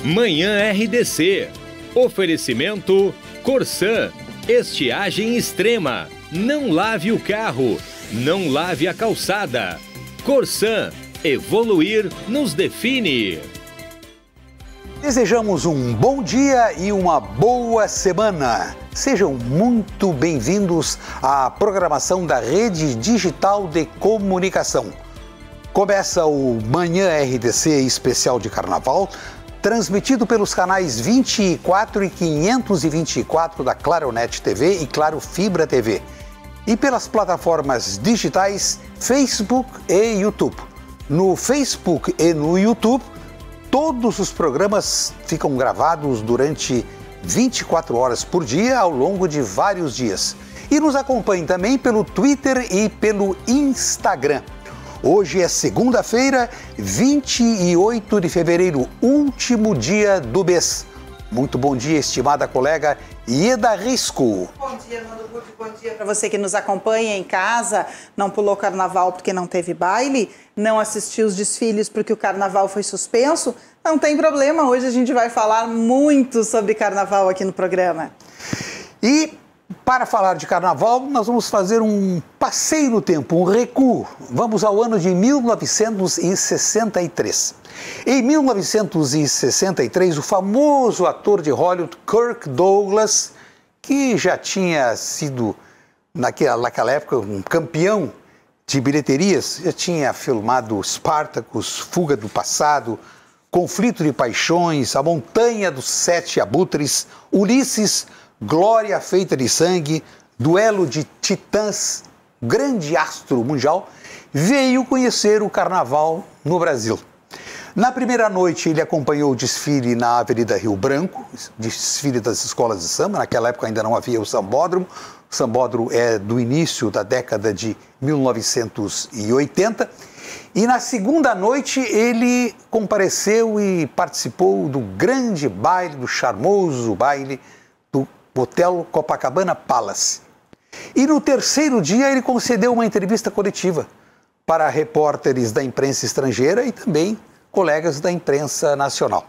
Manhã RDC. Oferecimento Corsan. Estiagem extrema. Não lave o carro. Não lave a calçada. Corsan. Evoluir nos define. Desejamos um bom dia e uma boa semana. Sejam muito bem-vindos à programação da Rede Digital de Comunicação. Começa o Manhã RDC especial de Carnaval, transmitido pelos canais 24 e 524 da Claronet TV e Claro Fibra TV, e pelas plataformas digitais Facebook e YouTube. No Facebook e no YouTube, todos os programas ficam gravados durante 24 horas por dia, ao longo de vários dias. E nos acompanhe também pelo Twitter e pelo Instagram. Hoje é segunda-feira, 28 de fevereiro, último dia do mês. Muito bom dia, estimada colega Ieda Risco. Bom dia, Armando Burti. Bom dia para você que nos acompanha em casa. Não pulou carnaval porque não teve baile, não assistiu os desfiles porque o carnaval foi suspenso. Não tem problema, hoje a gente vai falar muito sobre carnaval aqui no programa. E para falar de carnaval, nós vamos fazer um passeio no tempo, um recuo. Vamos ao ano de 1963. Em 1963, o famoso ator de Hollywood, Kirk Douglas, que já tinha sido, naquela época, um campeão de bilheterias, já tinha filmado Spartacus, Fuga do Passado, Conflito de Paixões, A Montanha dos Sete Abutres, Ulisses, Glória Feita de Sangue, Duelo de Titãs, grande astro mundial, veio conhecer o carnaval no Brasil. Na primeira noite, ele acompanhou o desfile na Avenida Rio Branco, desfile das escolas de samba. Naquela época ainda não havia o sambódromo. O sambódromo é do início da década de 1980. E na segunda noite, ele compareceu e participou do grande baile, do charmoso baile do Hotel Copacabana Palace. E no terceiro dia, ele concedeu uma entrevista coletiva para repórteres da imprensa estrangeira e também colegas da imprensa nacional.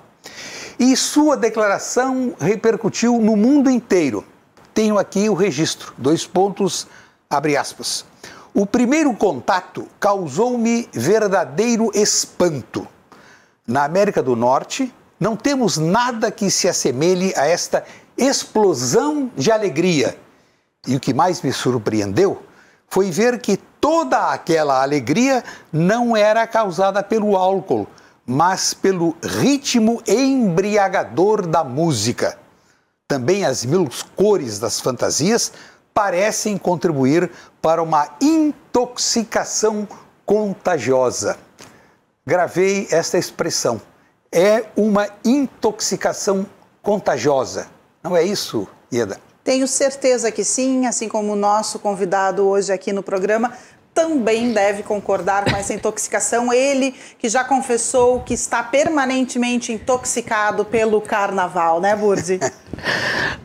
E sua declaração repercutiu no mundo inteiro. Tenho aqui o registro, 2 pontos, abre aspas. O primeiro contato causou-me verdadeiro espanto. Na América do Norte, não temos nada que se assemelhe a esta explosão de alegria. E o que mais me surpreendeu foi ver que toda aquela alegria não era causada pelo álcool, mas pelo ritmo embriagador da música. Também as mil cores das fantasias parecem contribuir para uma intoxicação contagiosa. Gravei esta expressão. É uma intoxicação contagiosa. Não é isso, Ieda? Tenho certeza que sim, assim como o nosso convidado hoje aqui no programa também deve concordar com essa intoxicação. Ele que já confessou que está permanentemente intoxicado pelo carnaval, né, Burzi?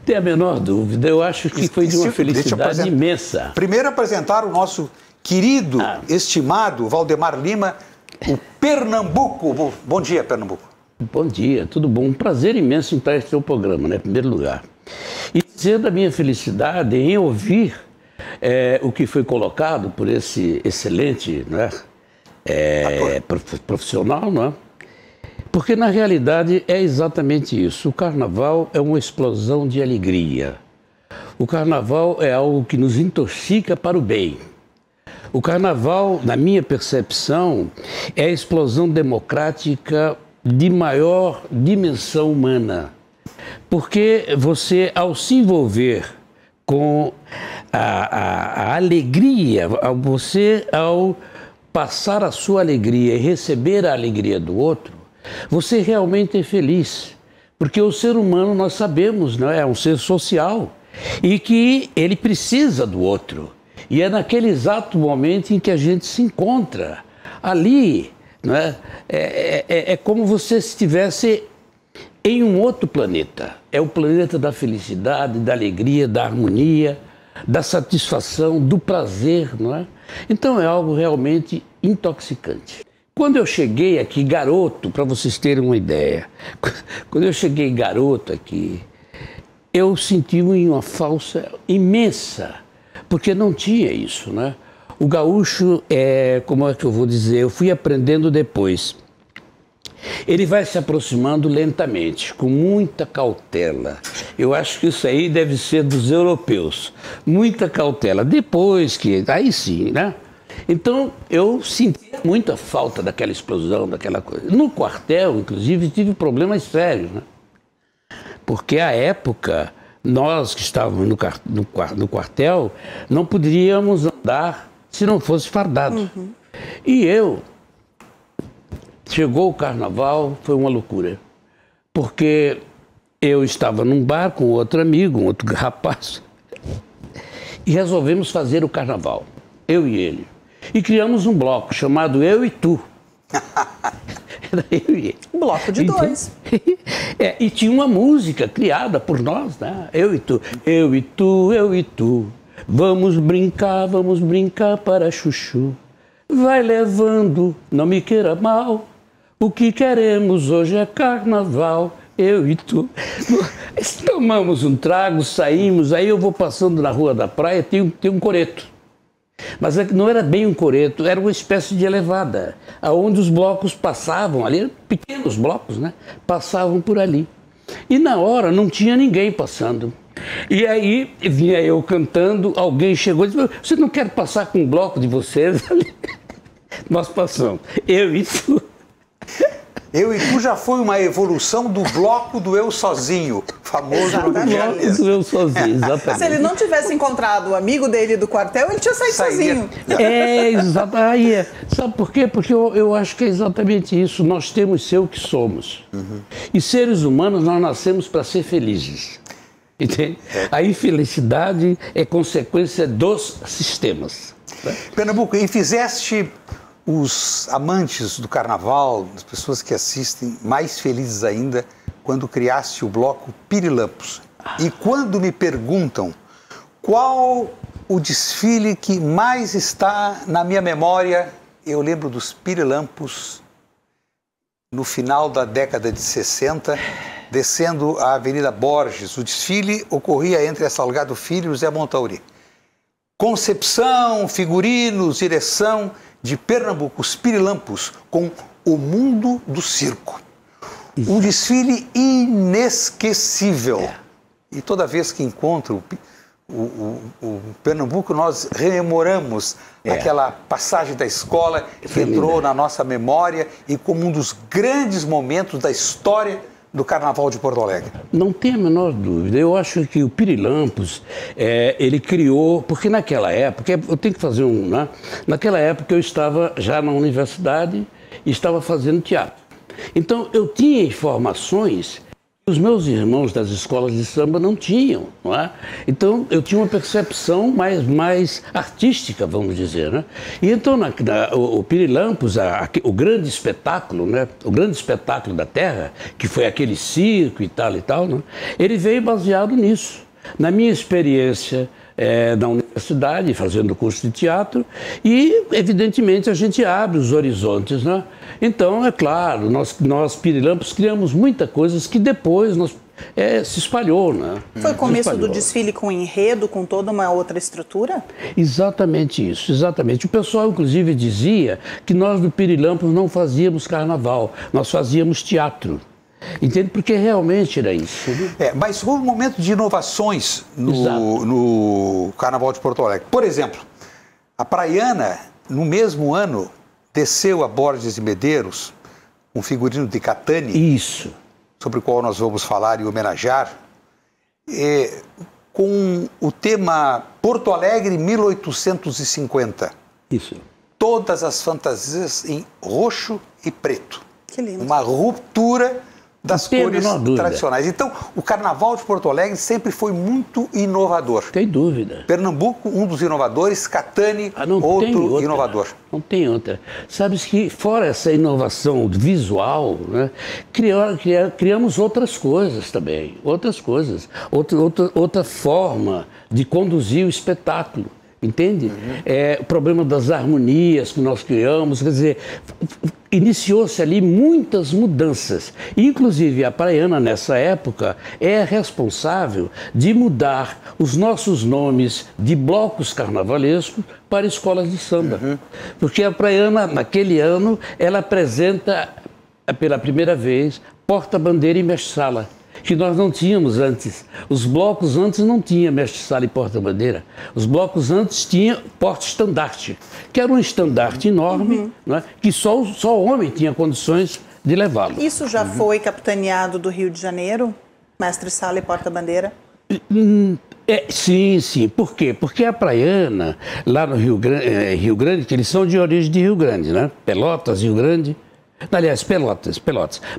Tem a menor dúvida. Eu acho que foi de uma felicidade imensa. Primeiro apresentar o nosso querido, estimado Valdemar Lima, o Pernambuco. Bom dia, Pernambuco. Bom dia, tudo bom? Um prazer imenso em estar nesse seu programa, né, em primeiro lugar. E dizer da minha felicidade em ouvir o que foi colocado por esse excelente, né, profissional, não é? Porque na realidade é exatamente isso. O carnaval é uma explosão de alegria. O carnaval é algo que nos intoxica para o bem. O carnaval, na minha percepção, é a explosão democrática de maior dimensão humana. Porque você, ao se envolver com a alegria, ao passar a sua alegria e receber a alegria do outro, você realmente é feliz. Porque o ser humano, nós sabemos, não é um ser social e que ele precisa do outro. E é naquele exato momento em que a gente se encontra ali, não é? É como você estivesse em um outro planeta. É o planeta da felicidade, da alegria, da harmonia, da satisfação, do prazer, não é? Então é algo realmente intoxicante. Quando eu cheguei aqui, garoto, para vocês terem uma ideia, quando eu cheguei garoto aqui, eu senti uma falsa imensa, porque não tinha isso, né? O gaúcho, como é que eu vou dizer, eu fui aprendendo depois. Ele vai se aproximando lentamente, com muita cautela. Eu acho que isso aí deve ser dos europeus. Muita cautela. Depois que... Aí sim, né? Então, eu senti muita falta daquela explosão, daquela coisa. No quartel, inclusive, tive problemas sérios, né? Porque, à época, nós que estávamos no quartel, não poderíamos andar se não fosse fardado. Uhum. E eu... Chegou o carnaval, foi uma loucura, porque eu estava num bar com outro amigo, um outro rapaz, e resolvemos fazer o carnaval, eu e ele. E criamos um bloco chamado Eu e Tu. Era eu e ele. Um bloco de dois. E tinha uma música criada por nós, né? Eu e Tu. Eu e Tu, eu e Tu. Vamos brincar para chuchu. Vai levando, não me queira mal. O que queremos hoje é carnaval, eu e tu. Tomamos um trago, saímos, aí eu vou passando na rua da praia, tem um coreto. Mas não era bem um coreto, era uma espécie de elevada, onde os blocos passavam ali, pequenos blocos, né? Passavam por ali. E na hora não tinha ninguém passando. E aí vinha eu cantando, alguém chegou e disse, você não quer passar com um bloco de vocês ali? Nós passamos, eu e tu. Eu e Tu já foi uma evolução do bloco do Eu Sozinho, famoso no Rio de Janeiro. Bloco do Eu Sozinho, exatamente. Se ele não tivesse encontrado o amigo dele do quartel, ele tinha saído sozinho. Exato. Sabe por quê? Porque eu acho que é exatamente isso. Nós temos que ser o que somos. Uhum. E seres humanos, nós nascemos para ser felizes. Entende? A infelicidade é consequência dos sistemas. Tá? Pernambuco, e fizeste os amantes do carnaval, as pessoas que assistem, mais felizes ainda quando criaste o bloco Pirilampos. E quando me perguntam qual o desfile que mais está na minha memória, eu lembro dos Pirilampos no final da década de 60, descendo a Avenida Borges. O desfile ocorria entre a Salgado Filho e o Zé Montauri. Concepção, figurinos, direção de Pernambuco, os Pirilampos, com o mundo do circo. Um desfile inesquecível. E toda vez que encontro o Pernambuco, nós rememoramos aquela passagem da escola que entrou na nossa memória e como um dos grandes momentos da história do Carnaval de Porto Alegre. Não tem a menor dúvida. Eu acho que o Pirilampos, ele criou... Porque naquela época, eu tenho que fazer né? Naquela época eu estava já na universidade e estava fazendo teatro. Então eu tinha informações que os meus irmãos das escolas de samba não tinham, não é? Então eu tinha uma percepção mais artística, vamos dizer, né? E então o Pirilampos, o grande espetáculo, né? O grande espetáculo da Terra, que foi aquele circo e tal, né? Ele veio baseado nisso. Na minha experiência na universidade, fazendo curso de teatro, e evidentemente a gente abre os horizontes, né? Então, é claro, nós Pirilampos criamos muitas coisas que depois se espalhou, né? Foi o começo do desfile com enredo, com toda uma outra estrutura? Exatamente isso, exatamente. O pessoal, inclusive, dizia que nós do Pirilampos não fazíamos carnaval, nós fazíamos teatro. Entende? Porque realmente era isso. Mas houve um momento de inovações no Carnaval de Porto Alegre. Por exemplo, a Praiana, no mesmo ano, desceu a Borges e Medeiros, um figurino de Catani. Isso. Sobre o qual nós vamos falar e homenagear, com o tema Porto Alegre 1850. Isso. Todas as fantasias em roxo e preto. Que lindo. Uma ruptura das cores tradicionais. Então, o Carnaval de Porto Alegre sempre foi muito inovador. Tem dúvida. Pernambuco, um dos inovadores, Catani, outro inovador. Não tem outra. Sabes que, fora essa inovação visual, né, criamos outras coisas também, outras coisas, outra forma de conduzir o espetáculo. Entende? O problema das harmonias que nós criamos, quer dizer, iniciou-se ali muitas mudanças. Inclusive, a Praiana, nessa época, é responsável de mudar os nossos nomes de blocos carnavalescos para escolas de samba. Porque a Praiana, naquele ano, ela apresenta, pela primeira vez, porta-bandeira e mestre-sala, que nós não tínhamos antes. Os blocos antes não tinham mestre-sala e porta-bandeira. Os blocos antes tinham porta-estandarte, que era um estandarte enorme, né, que só o homem tinha condições de levá-lo. Isso já foi capitaneado do Rio de Janeiro? Mestre-sala e porta-bandeira? Sim, sim. Por quê? Porque a Praiana, lá no Rio Grande, que eles são de origem de Rio Grande, né? Pelotas, Rio Grande. Aliás, Pelotas.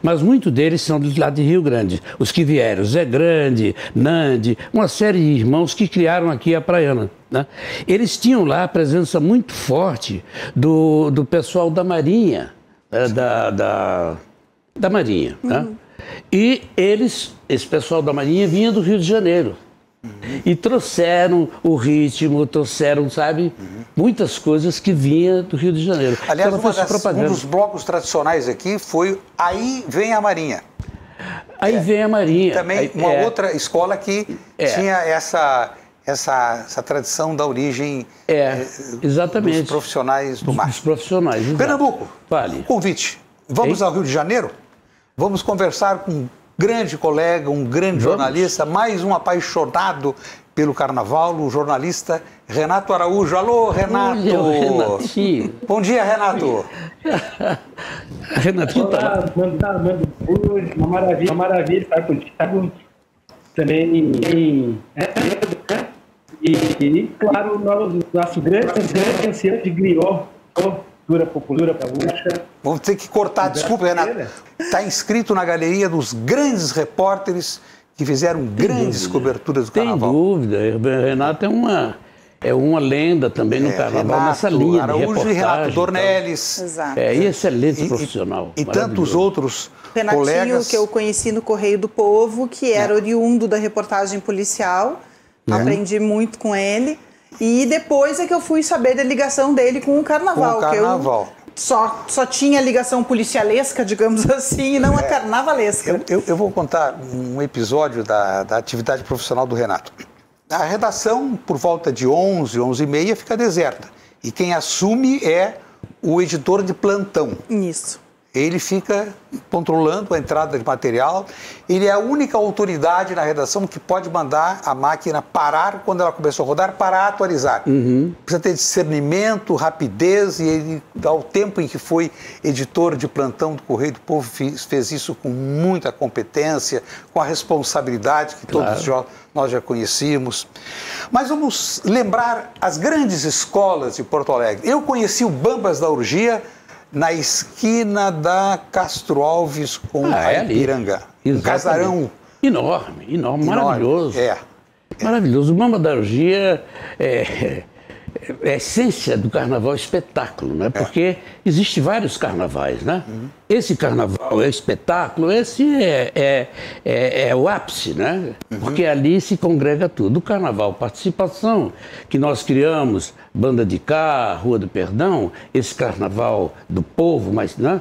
Mas muitos deles são lá de Rio Grande. Os que vieram, Zé Grande, Nandi, uma série de irmãos que criaram aqui a Praiana, né? Eles tinham lá a presença muito forte do pessoal da Marinha, da Marinha, né? E esse pessoal da Marinha vinha do Rio de Janeiro. E trouxeram o ritmo, trouxeram, sabe, muitas coisas que vinham do Rio de Janeiro. Aliás, então, um dos blocos tradicionais aqui foi Aí Vem a Marinha. Aí vem a Marinha. Também uma outra escola que tinha essa tradição da origem exatamente. dos profissionais do mar. Dos profissionais, exato. Pernambuco, Vale. convite. Vamos ao Rio de Janeiro? Vamos conversar com um grande colega, um grande jornalista, mais um apaixonado pelo carnaval, o jornalista Renato Araújo. Alô, Renato! Renatinho. Bom dia, Renato! Renatinho tá lá. Uma maravilha estar contigo. Também e claro, nosso grande ancião de griot, cultura gaúcha. Vamos ter que cortar, desculpa, Renato. Está inscrito na galeria dos grandes repórteres que fizeram grandes coberturas do carnaval. Tem dúvida. Renato é uma lenda também no carnaval, Renato nessa linha Araújo de reportagem. E Renato Dornelles. Exato. E excelente profissional. E tantos outros Renatinho, colegas. que eu conheci no Correio do Povo, que era oriundo da reportagem policial. Aprendi muito com ele. E depois é que eu fui saber da ligação dele com o carnaval. Com o carnaval. Que eu só tinha ligação policialesca, digamos assim, e não a carnavalesca. Eu vou contar um episódio da atividade profissional do Renato. A redação, por volta de 11, 11h30, fica deserta. E quem assume é o editor de plantão. Isso. Ele fica controlando a entrada de material. Ele é a única autoridade na redação que pode mandar a máquina parar quando ela começou a rodar para atualizar. Precisa ter discernimento, rapidez, e ele, ao tempo em que foi editor de plantão do Correio do Povo, fez isso com muita competência, com a responsabilidade que todos nós já conhecíamos. Mas vamos lembrar as grandes escolas de Porto Alegre. Eu conheci o Bambas da Urgia na esquina da Castro Alves com a Ipiranga. Um casarão enorme, maravilhoso. Maravilhoso. O Bamba da Urgia é a essência do carnaval espetáculo, né? Porque existem vários carnavais, né? Esse carnaval é espetáculo, esse é o ápice, né? Porque ali se congrega tudo. O carnaval participação, que nós criamos, Banda de Cá, Rua do Perdão, esse carnaval do povo, mas, né?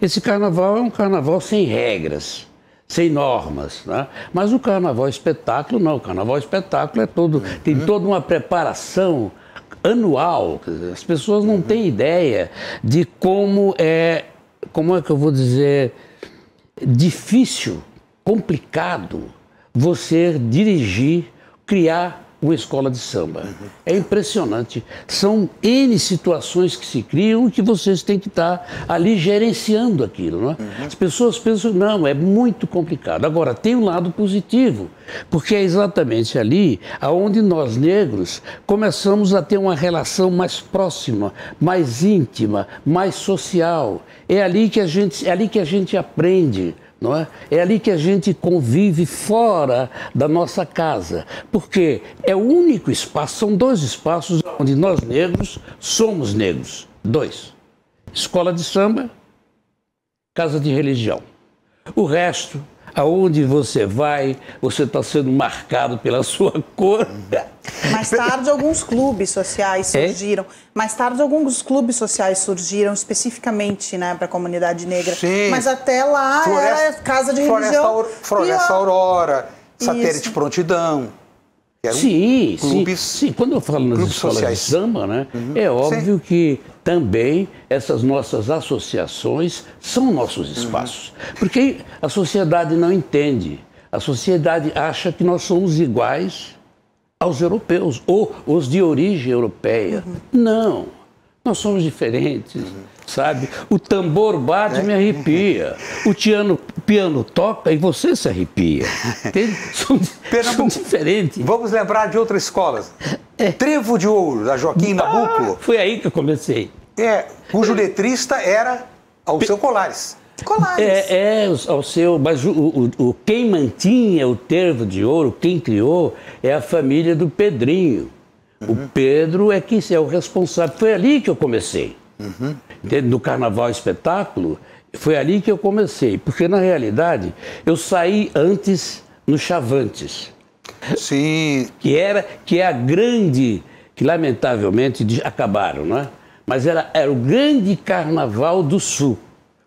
Esse carnaval é um carnaval sem regras, sem normas, né? Mas o carnaval espetáculo não, o carnaval espetáculo tem toda uma preparação anual. As pessoas não têm ideia de como é que eu vou dizer, difícil, complicado você dirigir, criar uma escola de samba. É impressionante. São N situações que se criam que vocês têm que estar ali gerenciando aquilo, não é? As pessoas pensam, não, é muito complicado. Agora, tem um lado positivo, porque é exatamente ali onde nós negros começamos a ter uma relação mais próxima, mais íntima, mais social. É ali que a gente aprende. Não é? É ali que a gente convive fora da nossa casa, porque é o único espaço, são dois espaços onde nós negros somos negros. Dois: escola de samba, casa de religião. O resto, Aonde você vai, você está sendo marcado pela sua cor. Mais tarde, alguns clubes sociais surgiram. Mais tarde, alguns clubes sociais surgiram especificamente, né, para a comunidade negra. Sim. Mas até lá era casa de religião. Floresta Aurora, Satélite Prontidão. Sim. Quando eu falo nas escolas sociais de samba, né, é óbvio que também essas nossas associações são nossos espaços. Porque a sociedade não entende. A sociedade acha que nós somos iguais aos europeus, ou os de origem europeia. Não, nós somos diferentes, sabe? O tambor bate e me arrepia. O piano toca e você se arrepia. Entende? São diferentes. Vamos lembrar de outras escolas. Trevo de Ouro, da Joaquim Nabuco. Foi aí que eu comecei. Cujo letrista era Alceu Colares. Mas quem mantinha o Trevo de Ouro, quem criou, é a família do Pedrinho. O Pedro é que é o responsável. Foi ali que eu comecei. No Carnaval Espetáculo, foi ali que eu comecei. Porque, na realidade, eu saí antes no Chavantes. Sim. Que é a grande, que lamentavelmente acabaram, não é? Mas era o grande Carnaval do Sul,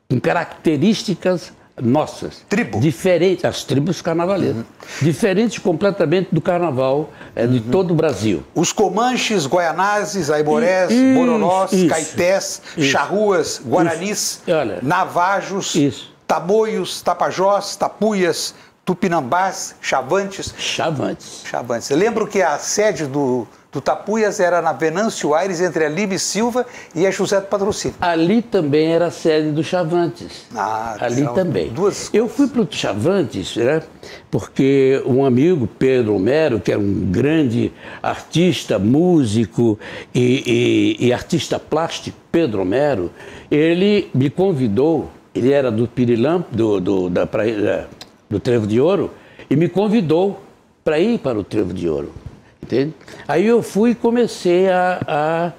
com características nossas. Diferentes, as tribos carnavalescas. Diferentes completamente do carnaval de todo o Brasil. Os Comanches, Guaianazes, Aimorés, Moronós, Caetés, Charruas, Guaranis, Navajos, Tamoios, Tapajós, Tapuias, Tupinambás, Chavantes. Eu lembro que a sede do Tapuias era na Venâncio Aires, entre a Libe Silva e a José do Patrocínio. Ali também era a sede do Chavantes. Ali também. Eu fui para o Chavantes, né, porque um amigo, Pedro Homero, que era um grande artista, músico e artista plástico, Pedro Homero, ele me convidou, ele era do Pirilampo, do Trevo de Ouro, e me convidou para ir para o Trevo de Ouro. Entende? Aí eu fui e comecei a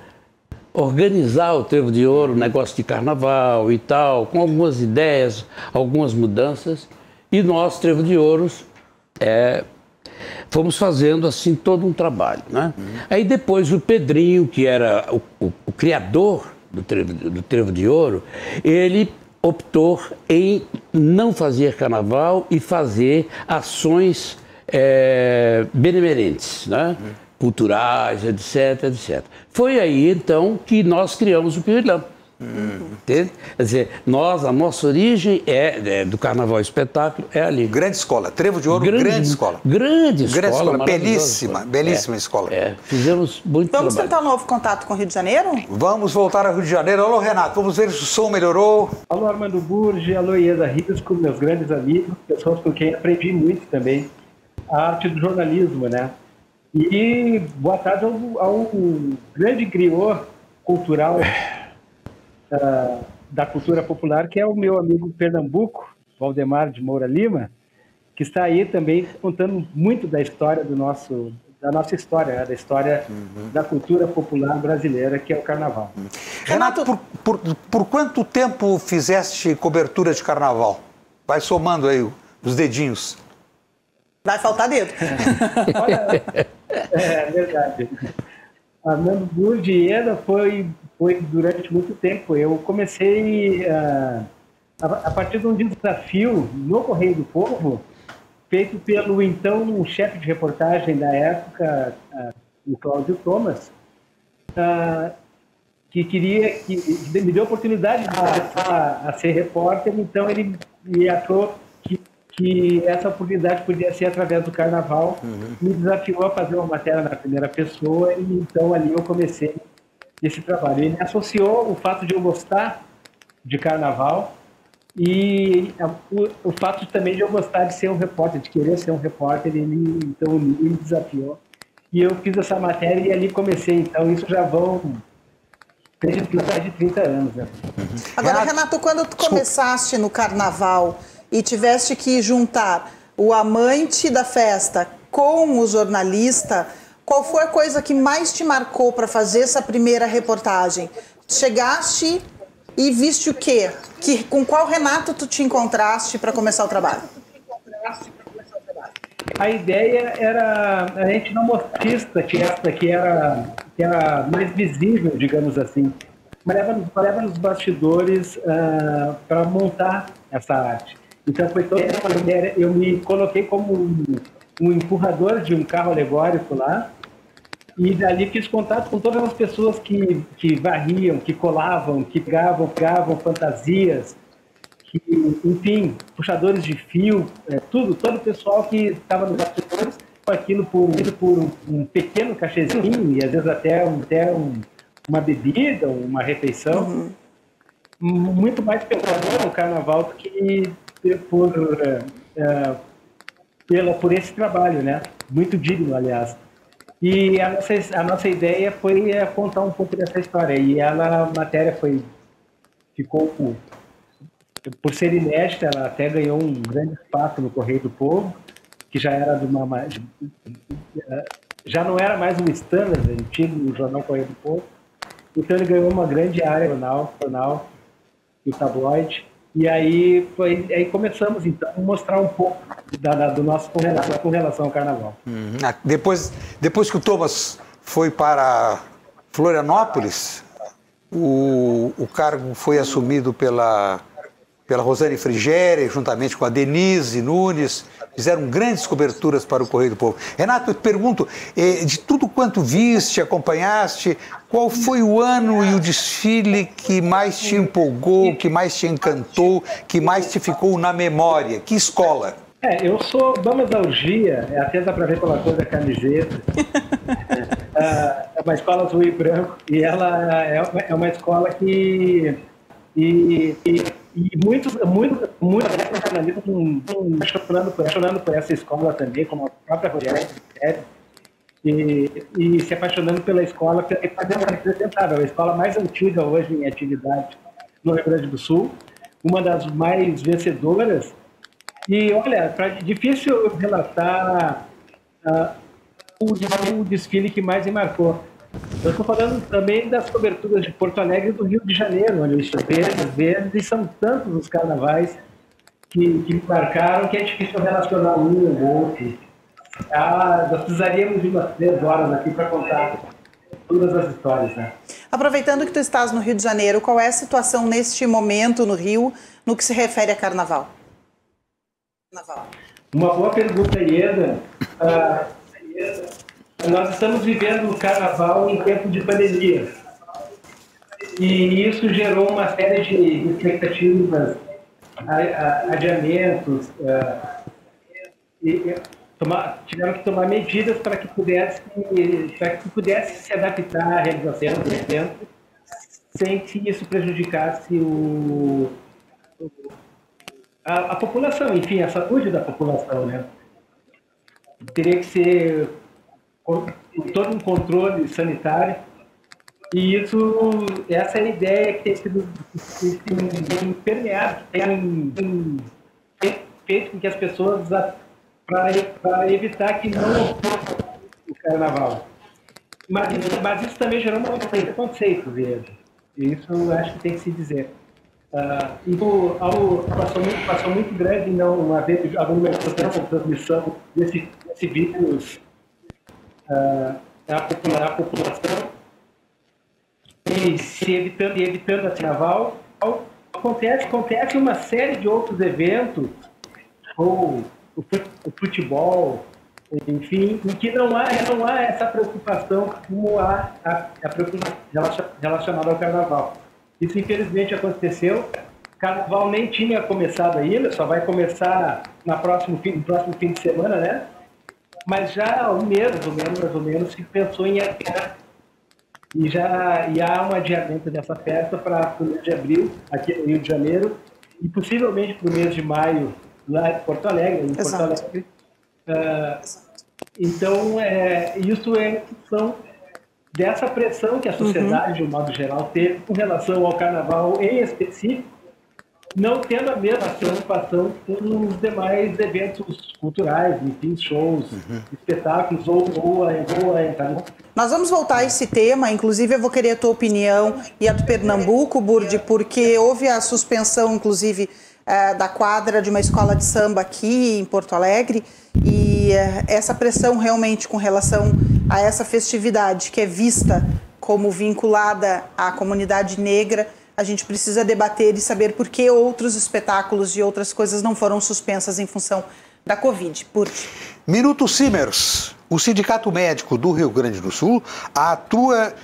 organizar o Trevo de Ouro, negócio de carnaval e tal, com algumas ideias, algumas mudanças. E nós, Trevo de Ouros, fomos fazendo assim todo um trabalho, né? Aí depois o Pedrinho, que era o criador do Trevo de Ouro, ele optou em não fazer carnaval e fazer ações benemerentes, né? Culturais, etc. Foi aí, então, que nós criamos o Pirilampo. Entende? Quer dizer, a nossa origem do Carnaval Espetáculo é ali. Grande escola, Trevo de Ouro, grande escola. Grande escola, belíssima escola. Fizemos muito trabalho. Vamos tentar um novo contato com o Rio de Janeiro? Vamos voltar ao Rio de Janeiro. Alô, Renato, vamos ver se o som melhorou. Alô, Armando Burge, alô, Ieda Risco, meus grandes amigos, pessoas com quem aprendi muito também a arte do jornalismo, né? E boa tarde ao grande griot cultural da cultura popular, que é o meu amigo Pernambuco, Valdemar de Moura Lima, que está aí também contando muito da história da nossa história, né? Da história da cultura popular brasileira, que é o Carnaval. Renato, por quanto tempo fizeste cobertura de Carnaval? Vai somando aí os dedinhos. Vai faltar dedo. Olha, é verdade. Armando Burge e Ieda foi durante muito tempo. Eu comecei a partir de um desafio no Correio do Povo, feito pelo então chefe de reportagem da época, o Cláudio Thomas, que me deu a oportunidade de começar a ser repórter. Então ele me achou que essa oportunidade podia ser através do Carnaval, me desafiou a fazer uma matéria na primeira pessoa, e então ali eu comecei esse trabalho. Ele associou o fato de eu gostar de Carnaval e o fato também de eu gostar de ser um repórter, de querer ser um repórter. Ele então me desafiou e eu fiz essa matéria e ali comecei. Então isso já vão desde mais de 30 anos. Né? Agora, Renato, quando tu começaste no Carnaval e tiveste que juntar o amante da festa com o jornalista, qual foi a coisa que mais te marcou para fazer essa primeira reportagem? Chegaste e viste o quê? Com qual Renato tu te encontraste para começar o trabalho? A ideia era a gente não mostrar que era mais visível, digamos assim, mas leva nos bastidores para montar essa arte. Então foi toda uma ideia. Eu me coloquei como um empurrador de um carro alegórico lá, e dali fiz contato com todas as pessoas que varriam, que colavam, que pegavam fantasias, que, enfim, puxadores de fio, todo o pessoal que estava nos bastidores, com aquilo por um pequeno cachezinho, e às vezes até uma bebida, uma refeição, muito mais pelo amor ao carnaval do que por esse trabalho, né? Muito digno, aliás. E a nossa ideia foi contar um pouco dessa história, e a matéria ficou por ser inédita, ela até ganhou um grande espaço no Correio do Povo, que já era já não era mais um standard antigo no jornal Correio do Povo. Então ele ganhou uma grande área no jornal e o tabloide. E aí começamos então a mostrar um pouco do nosso com relação ao carnaval. Depois que o Thomas foi para Florianópolis, o cargo foi assumido pela Rosane Frigéria, juntamente com a Denise Nunes, fizeram grandes coberturas para o Correio do Povo. Renato, eu te pergunto, de tudo quanto viste, acompanhaste, qual foi o ano e o desfile que mais te empolgou, que mais te encantou, que mais te ficou na memória? Que escola? Eu sou Damas da Urgia, até dá para ver pela cor da camiseta. É uma escola azul e branco, e ela é uma escola que... E muitos jornalistas apaixonando por essa escola também, como a própria Rogéria, e se apaixonando pela escola, porque é representável, a escola mais antiga hoje em atividade no Rio Grande do Sul, uma das mais vencedoras. E olha, difícil relatar o desfile que mais me marcou. Eu estou falando também das coberturas de Porto Alegre e do Rio de Janeiro, onde eu estive verdes, e são tantos os carnavais que me marcaram que é difícil relacionar um ou outro. Nós precisaríamos de umas 3 horas aqui para contar todas as histórias, né? Aproveitando que tu estás no Rio de Janeiro, qual é a situação neste momento no Rio, no que se refere a carnaval? Uma boa pergunta, Ieda. Nós estamos vivendo o carnaval em tempo de pandemia. E isso gerou uma série de expectativas, adiamentos, tiveram que tomar medidas para que pudesse se adaptar à realização do evento, sem que isso prejudicasse a população, enfim, a saúde da população, né? Teria que ser todo um controle sanitário, e essa é a ideia que tem sido permeada, tem feito com que as pessoas, para evitar que não ocorra o carnaval. Mas isso também gerou um preconceito, veja. Isso eu acho que tem que se dizer. Passou muito grande não haver alguma transmissão desse vírus à população, e se evitando a carnaval. Acontece uma série de outros eventos, ou o futebol, enfim, em que não há essa preocupação como há a preocupação relacionada ao carnaval. Isso infelizmente aconteceu. O carnaval nem tinha começado ainda, só vai começar no próximo fim de semana, né? Mas já há um mês, mais ou menos, se pensou em adiar. E há um adiamento dessa festa para o mês de abril, aqui no Rio de Janeiro, e possivelmente para o mês de maio, lá em Porto Alegre. Então, isso é em função dessa pressão que a sociedade, de um modo geral, teve com relação ao carnaval em específico, não tendo a mesma preocupação com os demais eventos culturais, enfim, shows, espetáculos, ou a entrada. Nós vamos voltar a esse tema, inclusive eu vou querer a tua opinião e a do Pernambuco, Burdi, porque houve a suspensão, inclusive, da quadra de uma escola de samba aqui em Porto Alegre, e essa pressão realmente com relação a essa festividade que é vista como vinculada à comunidade negra, a gente precisa debater e saber por que outros espetáculos e outras coisas não foram suspensas em função da Covid. Minuto Simers. O Sindicato Médico do Rio Grande do Sul atua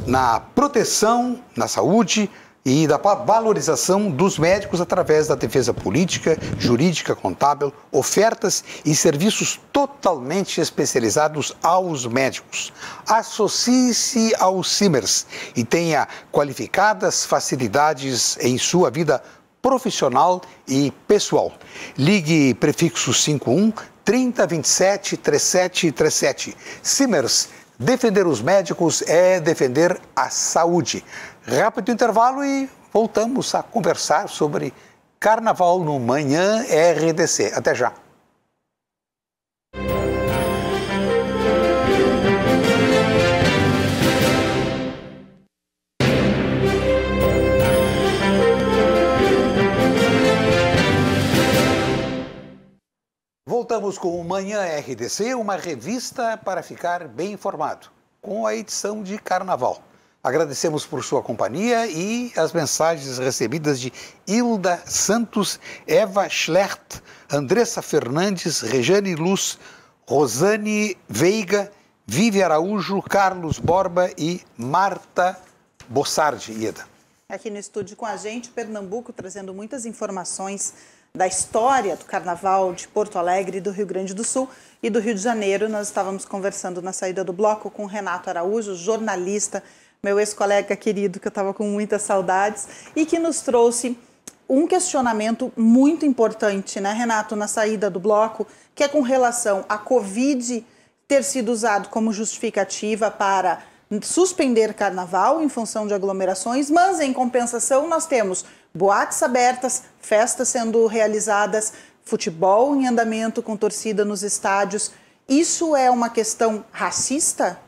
na proteção, na saúde e da valorização dos médicos através da defesa política, jurídica, contábil, ofertas e serviços totalmente especializados aos médicos. Associe-se ao Simers e tenha qualificadas facilidades em sua vida profissional e pessoal. Ligue prefixo 51 3027 3737. Simers, defender os médicos é defender a saúde. Rápido intervalo e voltamos a conversar sobre Carnaval no Manhã RDC. Até já. Voltamos com o Manhã RDC, uma revista para ficar bem informado, com a edição de Carnaval. Agradecemos por sua companhia e as mensagens recebidas de Hilda Santos, Eva Schlecht, Andressa Fernandes, Rejane Luz, Rosane Veiga, Vivi Araújo, Carlos Borba e Marta Bossardi. Ieda. Aqui no estúdio com a gente, Pernambuco, trazendo muitas informações da história do Carnaval de Porto Alegre, do Rio Grande do Sul e do Rio de Janeiro. Nós estávamos conversando na saída do bloco com Renato Araújo, jornalista, meu ex-colega querido, que eu estava com muitas saudades, e que nos trouxe um questionamento muito importante, né, Renato, na saída do bloco, que é com relação à Covid ter sido usado como justificativa para suspender Carnaval em função de aglomerações, mas em compensação nós temos boates abertas, festas sendo realizadas, futebol em andamento com torcida nos estádios. Isso é uma questão racista?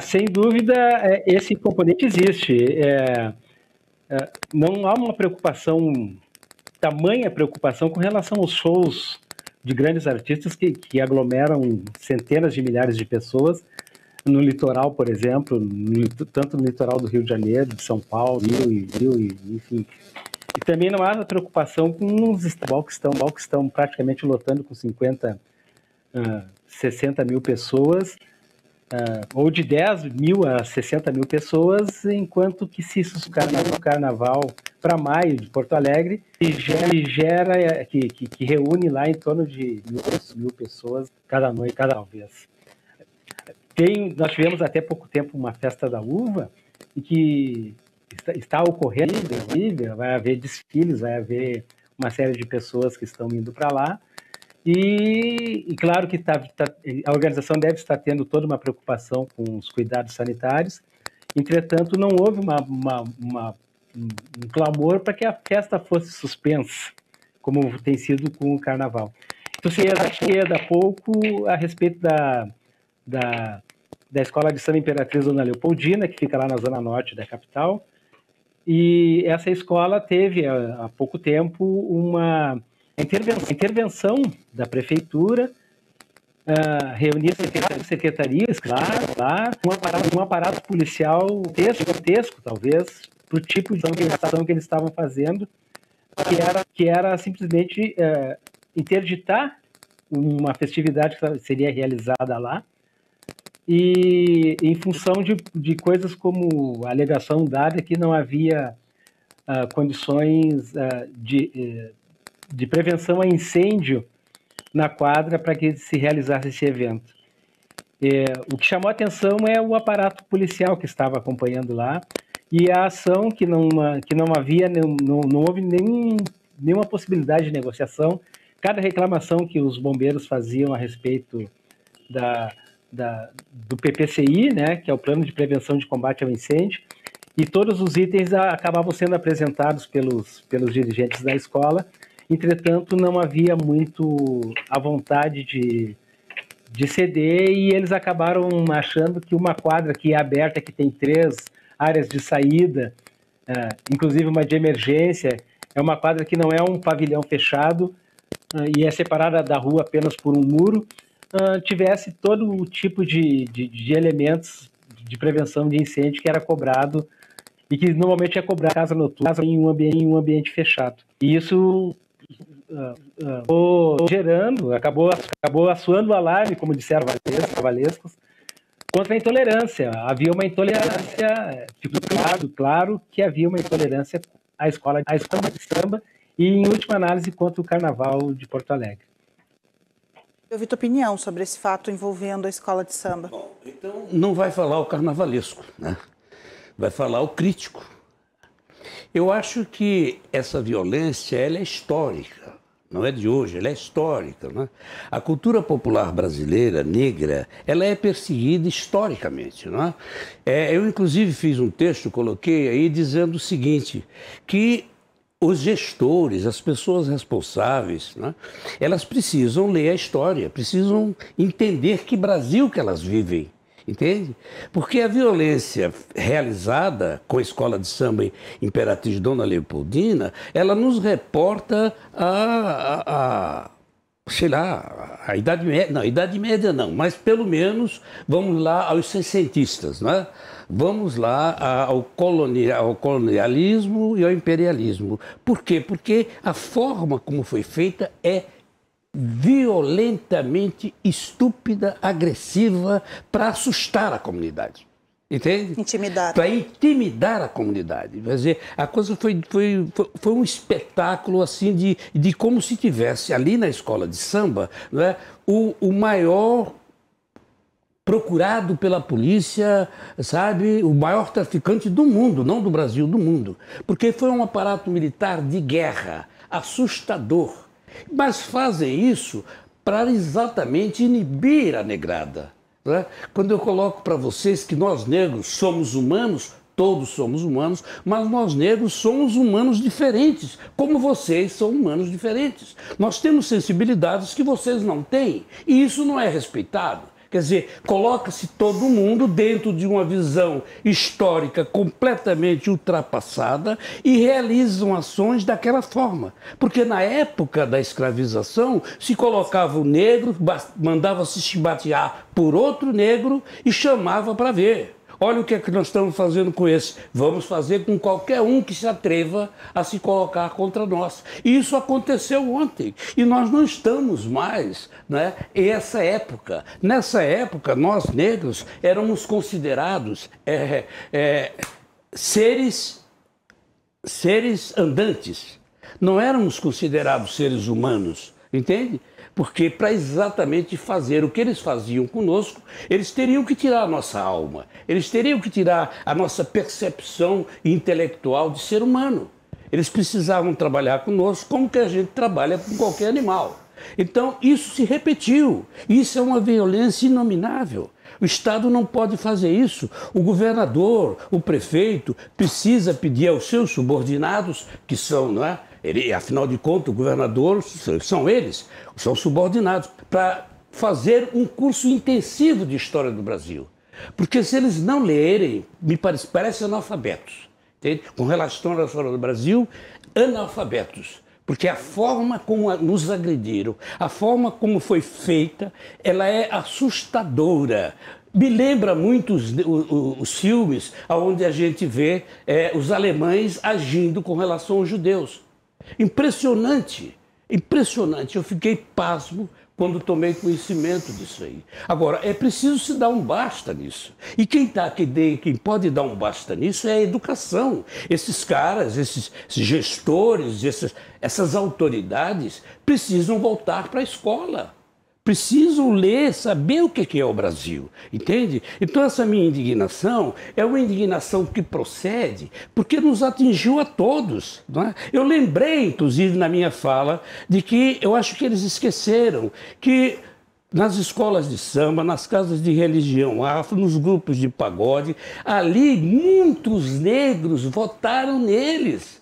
Sem dúvida, esse componente existe. Não há uma preocupação, tamanha preocupação com relação aos shows de grandes artistas que aglomeram centenas de milhares de pessoas no litoral, por exemplo, tanto no litoral do Rio de Janeiro, de São Paulo, Rio, enfim. E também não há preocupação com os estádios que estão praticamente lotando com 50, 60 mil pessoas, ou de 10 mil a 60 mil pessoas, enquanto que se isso o Carnaval para maio de Porto Alegre que reúne lá em torno de mil pessoas cada noite, cada vez. Nós tivemos até pouco tempo uma festa da uva e que está ocorrendo, inclusive, vai haver desfiles, vai haver uma série de pessoas que estão indo para lá. E claro que a organização deve estar tendo toda uma preocupação com os cuidados sanitários. Entretanto, não houve um clamor para que a festa fosse suspensa, como tem sido com o Carnaval. Então, se ia pouco a respeito da Escola de Samba Imperatriz Dona Leopoldina, que fica lá na zona norte da capital. E essa escola teve, há pouco tempo, uma intervenção da prefeitura, reunir secretarias, claro, um aparato policial gigantesco, talvez, para o tipo de ação que eles estavam fazendo, que era simplesmente interditar uma festividade que seria realizada lá, e em função de coisas como a alegação dada que não havia condições de prevenção a incêndio na quadra para que se realizasse esse evento. O que chamou a atenção é o aparato policial que estava acompanhando lá e a ação que não houve nenhuma possibilidade de negociação. Cada reclamação que os bombeiros faziam a respeito do PPCI, né, que é o Plano de Prevenção de Combate ao Incêndio, e todos os itens acabavam sendo apresentados pelos dirigentes da escola. Entretanto, não havia muito a vontade de ceder e eles acabaram achando que uma quadra que é aberta, que tem 3 áreas de saída inclusive uma de emergência, é uma quadra que não é um pavilhão fechado e é separada da rua apenas por um muro, tivesse todo o tipo de elementos de prevenção de incêndio que era cobrado e que normalmente é cobrado casa noturna em um ambiente fechado. E isso acabou assoando o alarme, como disseram Valescos, contra a intolerância. Havia uma intolerância, ficou claro que havia uma intolerância à escola de samba e, em última análise, contra o Carnaval de Porto Alegre. Eu ouvi tua opinião sobre esse fato envolvendo a escola de samba. Bom, então não vai falar o carnavalesco, né? Vai falar o crítico. Eu acho que essa violência ela é histórica, não é de hoje, ela é histórica, né? A cultura popular brasileira, negra, ela é perseguida historicamente, não é? Eu, inclusive, fiz um texto, coloquei aí, dizendo o seguinte, que os gestores, as pessoas responsáveis, né, elas precisam ler a história, precisam entender que Brasil que elas vivem, entende? Porque a violência realizada com a escola de samba Imperatriz Dona Leopoldina, ela nos reporta sei lá, a Idade Média, não, a Idade Média não, mas pelo menos vamos lá aos sessentistas, né? Vamos lá ao colonialismo e ao imperialismo. Por quê? Porque a forma como foi feita é violentamente estúpida, agressiva, para assustar a comunidade. Entende? Intimidar. Para intimidar a comunidade. Quer dizer, a coisa foi um espetáculo assim de como se tivesse ali na escola de samba, né, o maior procurado pela polícia, sabe, o maior traficante do mundo, não do Brasil, do mundo. Porque foi um aparato militar de guerra, assustador. Mas fazem isso para exatamente inibir a negrada. Né? Quando eu coloco para vocês que nós negros somos humanos, todos somos humanos, mas nós negros somos humanos diferentes, como vocês são humanos diferentes. Nós temos sensibilidades que vocês não têm, e isso não é respeitado. Quer dizer, coloca-se todo mundo dentro de uma visão histórica completamente ultrapassada e realizam ações daquela forma. Porque na época da escravização, se colocava o negro, mandava-se chibatear por outro negro e chamava para ver. Olha o que é que nós estamos fazendo com esse. Vamos fazer com qualquer um que se atreva a se colocar contra nós. E isso aconteceu ontem. E nós não estamos mais, né, em essa época. Nessa época, nós negros éramos considerados seres andantes. Não éramos considerados seres humanos, entende? Porque para exatamente fazer o que eles faziam conosco, eles teriam que tirar a nossa alma, eles teriam que tirar a nossa percepção intelectual de ser humano. Eles precisavam trabalhar conosco como que a gente trabalha com qualquer animal. Então isso se repetiu, isso é uma violência inominável. O Estado não pode fazer isso. O governador, o prefeito, precisa pedir aos seus subordinados, que são, não é? Afinal de contas, o governador são eles, são subordinados, para fazer um curso intensivo de história do Brasil. Porque se eles não lerem, me parece analfabetos. Entende? Com relação à história do Brasil, analfabetos. Porque a forma como nos agrediram, a forma como foi feita, ela é assustadora. Me lembra muito os filmes onde a gente vê os alemães agindo com relação aos judeus. Impressionante, impressionante. Eu fiquei pasmo quando tomei conhecimento disso aí. Agora, é preciso se dar um basta nisso. E quem pode dar um basta nisso é a educação. Esses caras, esses gestores, essas autoridades precisam voltar para a escola. Precisam ler, saber o que é o Brasil, entende? Então essa minha indignação é uma indignação que procede porque nos atingiu a todos. Não é? Eu lembrei, inclusive, na minha fala, de que eu acho que eles esqueceram que nas escolas de samba, nas casas de religião afro, nos grupos de pagode, ali muitos negros votaram neles.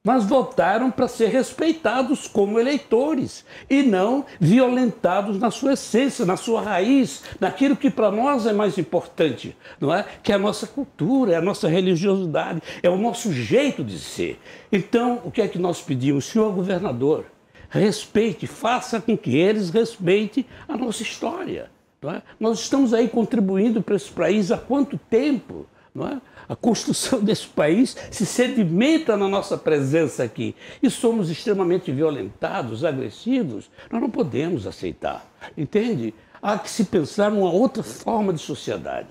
mas votaram para ser respeitados como eleitores e não violentados na sua essência, na sua raiz, naquilo que para nós é mais importante, não é? Que é a nossa cultura, é a nossa religiosidade, é o nosso jeito de ser. Então, o que é que nós pedimos? Senhor governador, respeite, faça com que eles respeitem a nossa história. Não é? Nós estamos aí contribuindo para esse país há quanto tempo? Não é? A construção desse país se sedimenta na nossa presença aqui. E somos extremamente violentados, agressivos. Nós não podemos aceitar. Entende? Há que se pensar numa outra forma de sociedade.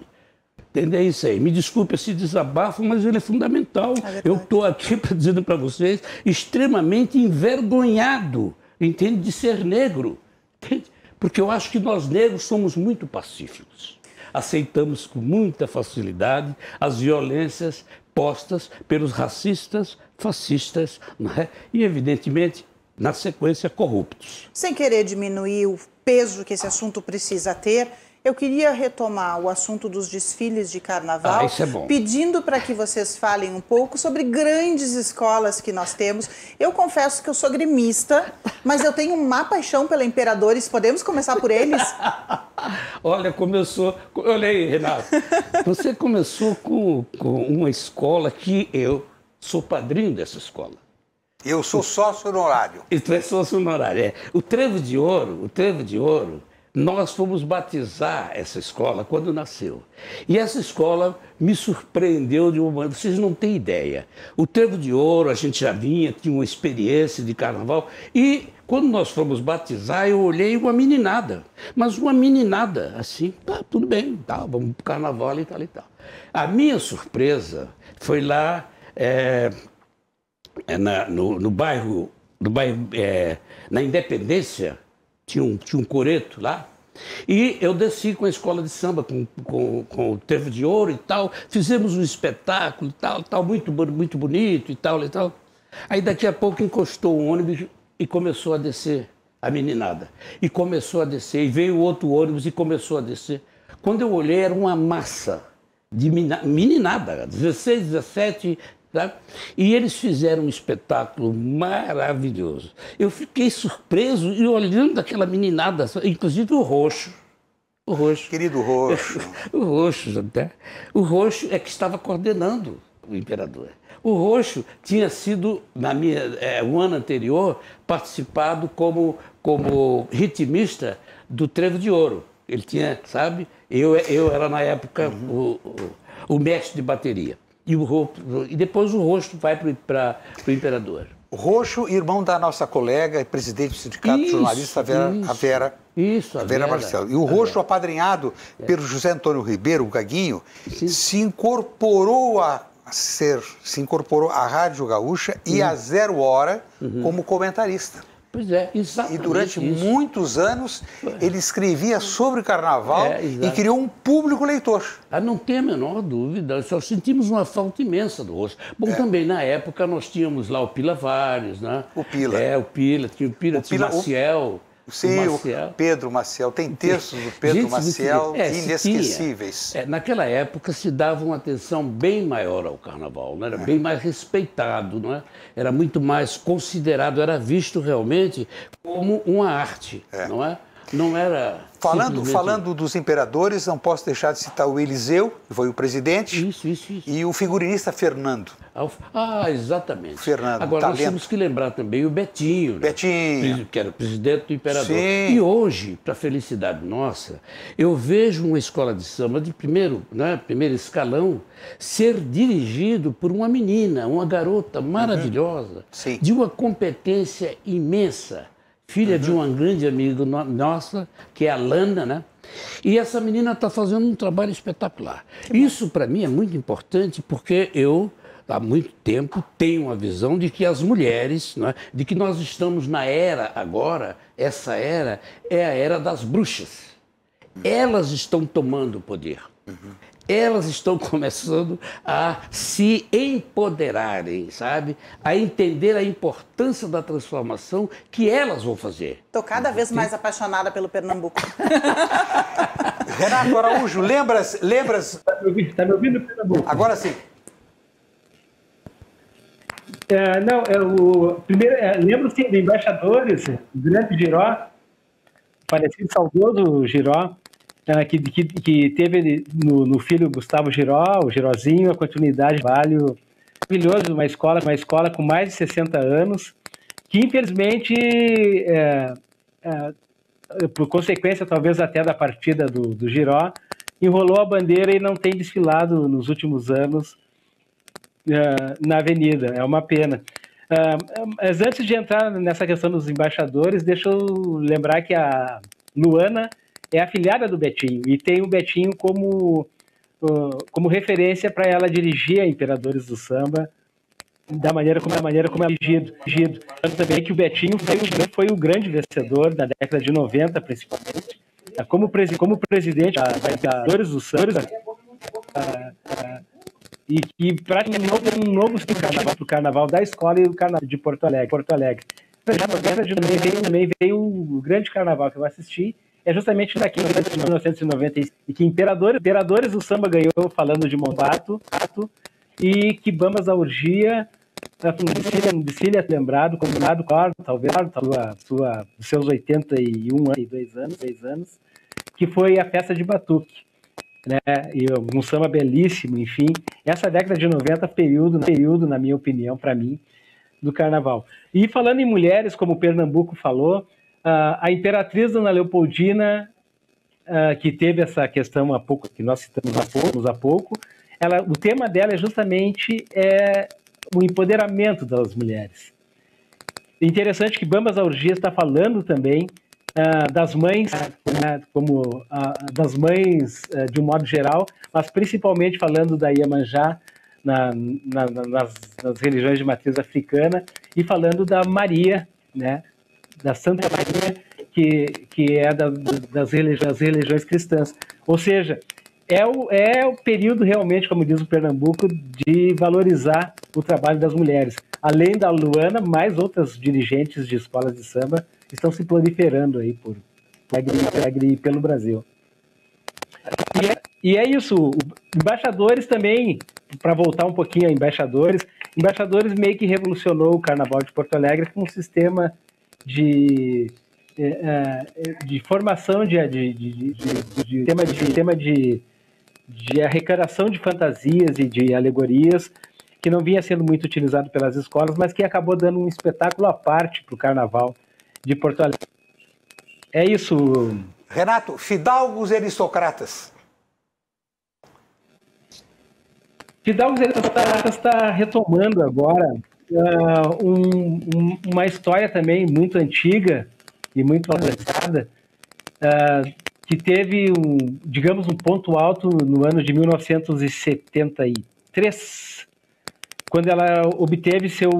Entendeu isso aí? Me desculpe esse desabafo, mas ele é fundamental. Eu estou aqui dizendo para vocês, extremamente envergonhado, entende? De ser negro. Entende? Porque eu acho que nós negros somos muito pacíficos. Aceitamos com muita facilidade as violências postas pelos racistas, fascistas, não é? E, evidentemente, na sequência, corruptos. Sem querer diminuir o peso que esse assunto precisa ter, eu queria retomar o assunto dos desfiles de carnaval, isso é bom. Pedindo para que vocês falem um pouco sobre grandes escolas que nós temos. Eu confesso que eu sou gremista, mas eu tenho uma paixão pela Imperadores. Podemos começar por eles? Olha, olha aí, Renato, você começou com uma escola que eu sou padrinho dessa escola. Eu sou sócio honorário. E tu é sócio honorário, é. O Trevo de Ouro, nós fomos batizar essa escola quando nasceu. E essa escola me surpreendeu de uma maneira, vocês não têm ideia. O Trevo de Ouro, a gente já tinha uma experiência de carnaval. E quando nós fomos batizar, eu olhei uma meninada. Mas uma meninada, assim, tá, tudo bem, tá, vamos pro carnaval e tal e tal. A minha surpresa foi lá no bairro, na Independência. Tinha um coreto lá, e eu desci com a escola de samba, com o Trevo de Ouro e tal, fizemos um espetáculo e tal, muito bonito e tal. Aí daqui a pouco encostou um ônibus e começou a descer a meninada. E começou a descer, e veio outro ônibus e começou a descer. Quando eu olhei, era uma massa de meninada, 16, 17... Tá? E eles fizeram um espetáculo maravilhoso. Eu fiquei surpreso e olhando aquela meninada, inclusive o Roxo. Querido Roxo. O Roxo, até. O Roxo é que estava coordenando o Imperador. O Roxo tinha sido, o ano anterior, participado como ritmista do Trevo de Ouro. Ele tinha, sabe? Eu era, na época, o mestre de bateria. E depois o Roxo vai para o Imperador. O Roxo, irmão da nossa colega e presidente do sindicato jornalista, a Vera Marcelo. E o Roxo, apadrinhado pelo José Antônio Ribeiro, o Gaguinho, se incorporou à Rádio Gaúcha e à Zero Hora como comentarista. Pois é, exatamente. E durante muitos anos ele escrevia sobre o carnaval e criou um público leitor. Não tem a menor dúvida, só sentimos uma falta imensa do Roxo. Bom, também na época nós tínhamos lá o Pila Vares, né? O Pila. Tinha o Maciel. Sim, o Pedro Maciel. Tem textos do Pedro Maciel inesquecíveis. Naquela época se dava uma atenção bem maior ao carnaval, né? Era bem mais respeitado, não é? Era muito mais considerado, era visto realmente como uma arte, não é? Não era... Falando dos imperadores, não posso deixar de citar o Eliseu, que foi o presidente, isso. E o figurinista Fernando. Exatamente. Fernando, agora, nós temos que lembrar também o Betinho. Né? Betinho. Que era o presidente do Imperador. Sim. E hoje, para a felicidade nossa, eu vejo uma escola de samba de primeiro escalão ser dirigido por uma menina, uma garota maravilhosa, de uma competência imensa. Filha de uma grande amiga nossa, que é a Lana, né? E essa menina está fazendo um trabalho espetacular. Isso, para mim, é muito importante, porque eu, há muito tempo, tenho uma visão de que as mulheres, né, de que nós estamos na era agora, essa era é a era das bruxas. Elas estão tomando o poder. Elas estão começando a se empoderarem, sabe? A entender a importância da transformação que elas vão fazer. Estou cada vez mais apaixonada pelo Pernambuco. Renato Araújo, lembras... Está me ouvindo, Pernambuco? Agora sim. Lembro sim, de embaixadores, o grande Giró, falecido saudoso Giró, que teve no filho Gustavo Giró, o Girozinho, a continuidade de trabalho maravilhoso, uma escola com mais de 60 anos, que infelizmente, por consequência talvez até da partida do Giró, enrolou a bandeira e não tem desfilado nos últimos anos na avenida. É uma pena. Mas antes de entrar nessa questão dos embaixadores, deixa eu lembrar que a Luana é afilhada do Betinho e tem o Betinho como referência para ela dirigir a Imperadores do Samba da maneira como é dirigido. Também que o Betinho foi o grande vencedor da década de 90, principalmente, como presidente da Imperadores do Samba, e que praticamente um novo carnaval para o carnaval da escola e o carnaval de Porto Alegre. Já na década de 90 também veio o grande carnaval que eu assisti, é justamente daqui, em 1995, e que Imperadores do Samba ganhou falando de Monpato, e que Bambas da Orgia, um desfile lembrado, combinado, claro, talvez, dos seus 82 anos, que foi a festa de Batuque, né? E um samba belíssimo, enfim. Essa década de 90, período, na minha opinião, para mim, do carnaval. E falando em mulheres, como o Pernambuco falou, a Imperatriz Dona Leopoldina, que teve essa questão há pouco, que nós citamos há pouco, o tema dela é justamente o empoderamento das mulheres. Interessante que Bambas da Orgia está falando também das mães, das mães de um modo geral, mas principalmente falando da Iemanjá nas religiões de matriz africana, e falando da Maria, né, da Santa Maria, que é das religiões cristãs. Ou seja, é o período realmente, como diz o Pernambuco, de valorizar o trabalho das mulheres. Além da Luana, mais outras dirigentes de escolas de samba estão se proliferando aí por Alegre e pelo Brasil. E é isso. Embaixadores também, para voltar um pouquinho a Embaixadores meio que revolucionou o Carnaval de Porto Alegre com um sistema de formação de arrecadação de fantasias e de alegorias, que não vinha sendo muito utilizado pelas escolas, mas que acabou dando um espetáculo à parte para o Carnaval de Porto Alegre. É isso. Renato, fidalgos e aristocratas. Fidalgos e aristocratas está retomando agora uma história também muito antiga e muito valorizada, que teve digamos, um ponto alto no ano de 1973, quando ela obteve seu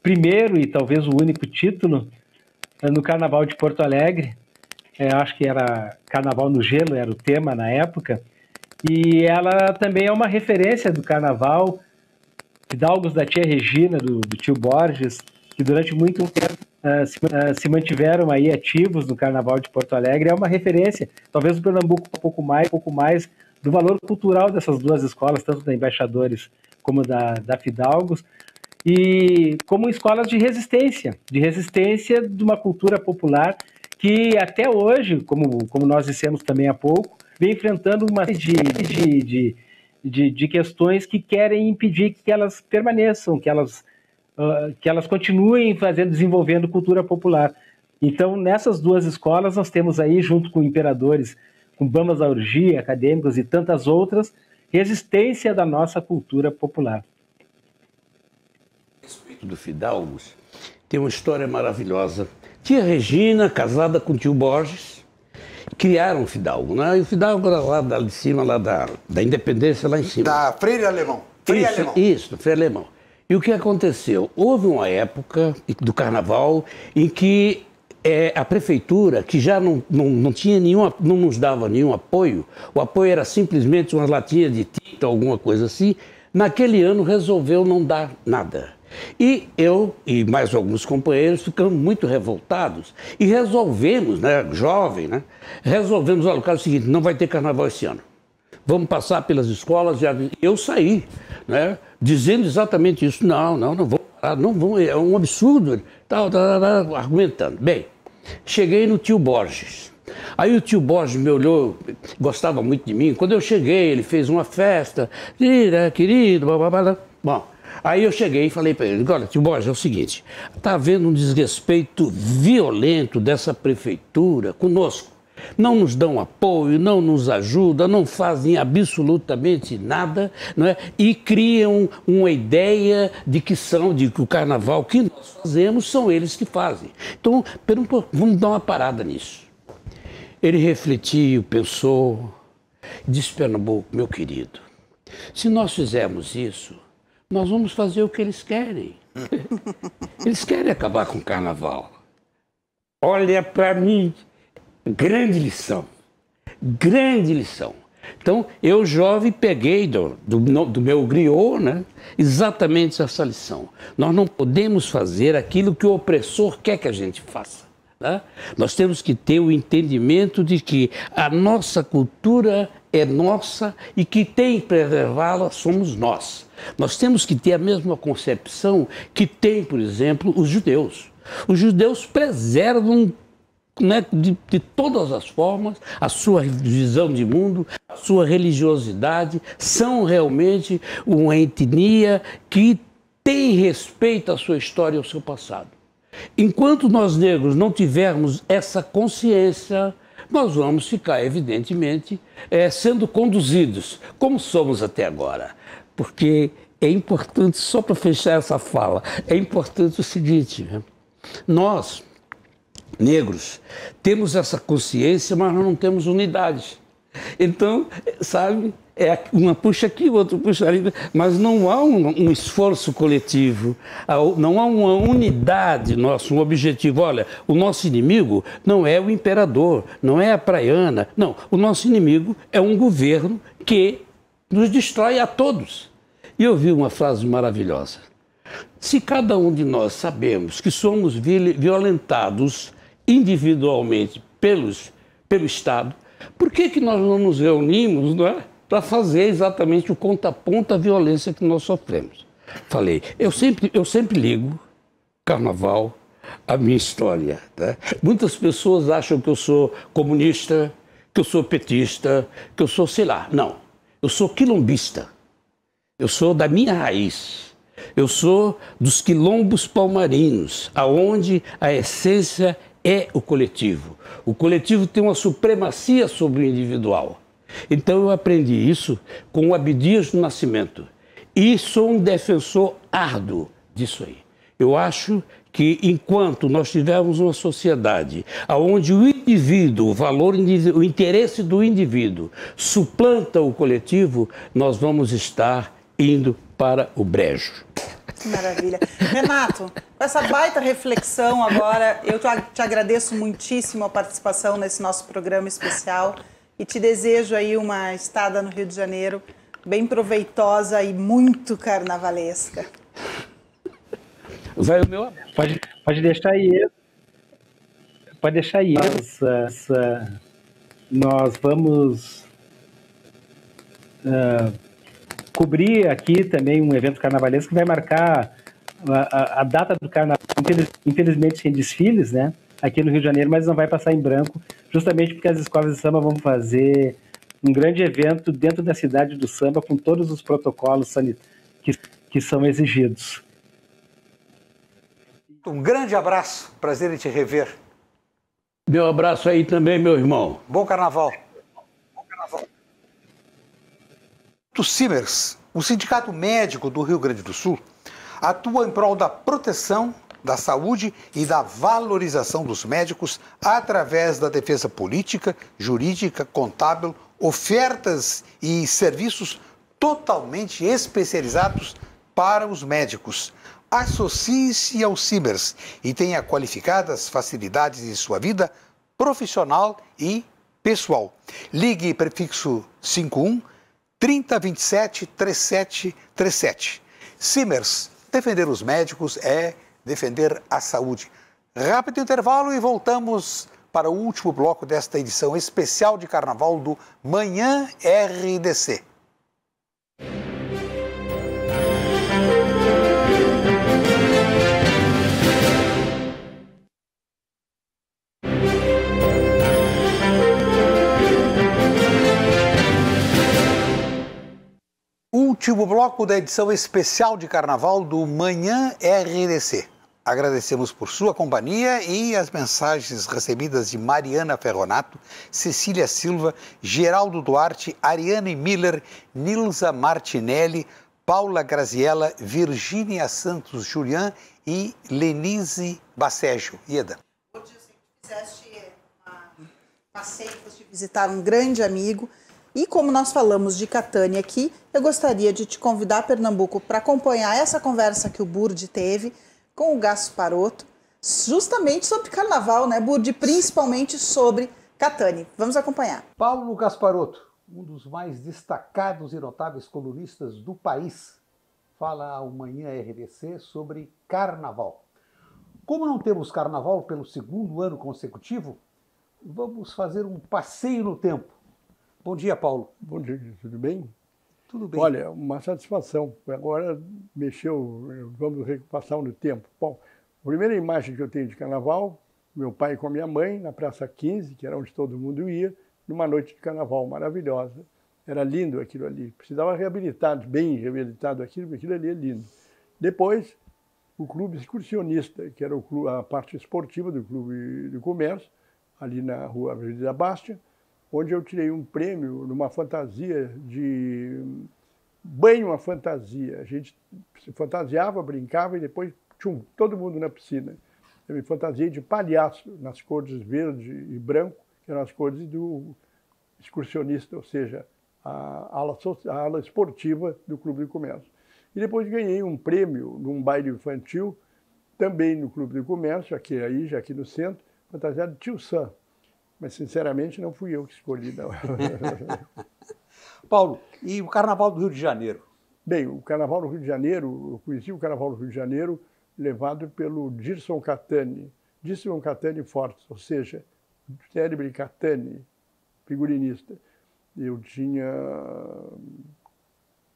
primeiro e talvez o único título no Carnaval de Porto Alegre. Acho que era Carnaval no Gelo, era o tema na época, e ela também é uma referência do Carnaval. Fidalgos da tia Regina, do tio Borges, que durante muito tempo se mantiveram aí ativos no Carnaval de Porto Alegre, é uma referência, talvez o Pernambuco um pouco mais do valor cultural dessas duas escolas, tanto da Embaixadores como da Fidalgos, e como escolas de resistência de uma cultura popular que até hoje, como nós dissemos também há pouco, vem enfrentando uma série de questões que querem impedir que elas permaneçam, que elas continuem desenvolvendo cultura popular. Então, nessas duas escolas, nós temos aí, junto com Imperadores, com Bambas da Orgia, Acadêmicos e tantas outras, resistência da nossa cultura popular. A respeito do Fidalgos, tem uma história maravilhosa. Tia Regina, casada com o tio Borges, criaram o Fidalgo, né? E o Fidalgo era lá de cima, lá da Independência, lá em cima. Da Freire Alemão. Isso, Freire Alemão. E o que aconteceu? Houve uma época do Carnaval em que a prefeitura, que já não tinha não nos dava nenhum apoio, o apoio era simplesmente umas latinhas de tinta, alguma coisa assim, naquele ano resolveu não dar nada. E eu e mais alguns companheiros ficamos muito revoltados e resolvemos, né, jovem, né, resolvemos, olha, o caso é o seguinte, não vai ter carnaval esse ano. Vamos passar pelas escolas, eu saí, né, dizendo exatamente isso, não vou não vão, é um absurdo, tal, argumentando. Bem, cheguei no tio Borges. Aí o tio Borges me olhou, gostava muito de mim. Quando eu cheguei, ele fez uma festa, querido, blá, blá, blá. Bom, aí eu cheguei e falei para ele, olha, tio Borges, é o seguinte, está havendo um desrespeito violento dessa prefeitura conosco. Não nos dão apoio, não nos ajudam, não fazem absolutamente nada, não é? E criam uma ideia de que o carnaval que nós fazemos são eles que fazem. Então, vamos dar uma parada nisso. Ele refletiu, pensou, disse, Pernambuco, meu querido, se nós fizermos isso, nós vamos fazer o que eles querem. Eles querem acabar com o carnaval. Olha para mim. Grande lição, grande lição. Então, eu jovem peguei do meu griot, né, exatamente essa lição. Nós não podemos fazer aquilo que o opressor quer que a gente faça. Né? Nós temos que ter o entendimento de que a nossa cultura é nossa e que tem que preservá-la somos nós. Nós temos que ter a mesma concepção que tem, por exemplo, os judeus. Os judeus preservam, né, de todas as formas, a sua visão de mundo, a sua religiosidade, são realmente uma etnia que tem respeito à sua história e ao seu passado. Enquanto nós negros não tivermos essa consciência, nós vamos ficar, evidentemente, sendo conduzidos, como somos até agora. Porque é importante, só para fechar essa fala, é importante o seguinte, né? Nós, negros, temos essa consciência, mas nós não temos unidade. Então, sabe, uma puxa aqui, o outro puxa ali, mas não há um esforço coletivo, não há uma unidade nossa, um objetivo. Olha, o nosso inimigo não é o imperador, não é a praiana, não. O nosso inimigo é um governo que nos destrói a todos. E eu vi uma frase maravilhosa. Se cada um de nós sabemos que somos violentados individualmente pelo Estado, por que nós não nos reunimos, não é, para fazer exatamente o contraponto à violência que nós sofremos? Falei, eu sempre ligo carnaval à minha história. Né? Muitas pessoas acham que eu sou comunista, que eu sou petista, que eu sou, sei lá. Não, eu sou quilombista. Eu sou da minha raiz. Eu sou dos quilombos palmarinos, aonde a essência é o coletivo. O coletivo tem uma supremacia sobre o individual. Então eu aprendi isso com o Abdias do Nascimento. E sou um defensor árduo disso aí. Eu acho que enquanto nós tivermos uma sociedade onde o indivíduo, o interesse do indivíduo suplanta o coletivo, nós vamos estar indo para o brejo. Maravilha. Renato, com essa baita reflexão agora, eu te agradeço muitíssimo a participação nesse nosso programa especial e te desejo aí uma estada no Rio de Janeiro bem proveitosa e muito carnavalesca. Vai o meu abraço. Pode deixar aí. Pode deixar aí. Nós vamos cobrir aqui também um evento carnavalesco que vai marcar a data do carnaval, infelizmente sem desfiles, né, aqui no Rio de Janeiro, mas não vai passar em branco, justamente porque as escolas de samba vão fazer um grande evento dentro da cidade do samba com todos os protocolos sanitários que são exigidos. Um grande abraço, prazer em te rever. Meu abraço aí também, meu irmão. Bom carnaval. O Simers, o Sindicato Médico do Rio Grande do Sul, atua em prol da proteção da saúde e da valorização dos médicos através da defesa política, jurídica, contábil, ofertas e serviços totalmente especializados para os médicos. Associe-se ao Simers e tenha qualificadas facilidades em sua vida profissional e pessoal. Ligue prefixo 51 3027 3737. Simers, defender os médicos é defender a saúde. Rápido intervalo e voltamos para o último bloco desta edição especial de Carnaval do Manhã RDC. último bloco da edição especial de Carnaval do Manhã RDC. Agradecemos por sua companhia e as mensagens recebidas de Mariana Ferronato, Cecília Silva, Geraldo Duarte, Ariane Miller, Nilza Martinelli, Paula Graziella, Virgínia Santos Julian e Lenise Bacejo. Ieda. Hoje eu sei que fizeste passeio, foste visitar um grande amigo. E como nós falamos de Catânia aqui, eu gostaria de te convidar a Pernambuco para acompanhar essa conversa que o Burdi teve com o Gasparotto, justamente sobre carnaval, né, Burdi? Principalmente sobre Catânia. Vamos acompanhar. Paulo Gasparotto, um dos mais destacados e notáveis colunistas do país, fala ao Manhã RDC sobre carnaval. Como não temos carnaval pelo segundo ano consecutivo, vamos fazer um passeio no tempo. Bom dia, Paulo. Bom dia, tudo bem? Tudo bem. Olha, uma satisfação. Agora vamos passar no tempo. Bom, a primeira imagem que eu tenho de carnaval, meu pai com a minha mãe, na Praça 15, que era onde todo mundo ia, numa noite de carnaval maravilhosa. Era lindo aquilo ali. Precisava reabilitar, bem reabilitado aquilo, porque aquilo ali é lindo. Depois, o clube excursionista, que era a parte esportiva do Clube do Comércio, ali na rua Avenida Bastia, onde eu tirei um prêmio numa fantasia de banho à fantasia. A gente se fantasiava, brincava e depois, tchum, todo mundo na piscina. Eu me fantasiei de palhaço, nas cores verde e branco, que eram as cores do excursionista, ou seja, a ala esportiva do Clube do Comércio. E depois ganhei um prêmio num baile infantil, também no Clube do Comércio, já aqui no centro, fantasiado de Tio Sam. Mas, sinceramente, não fui eu que escolhi, não. Paulo, e o Carnaval do Rio de Janeiro? Bem, o Carnaval do Rio de Janeiro, eu conheci o Carnaval do Rio de Janeiro levado pelo Dirson Catani Fortes, ou seja, célebre Catani, figurinista. Eu tinha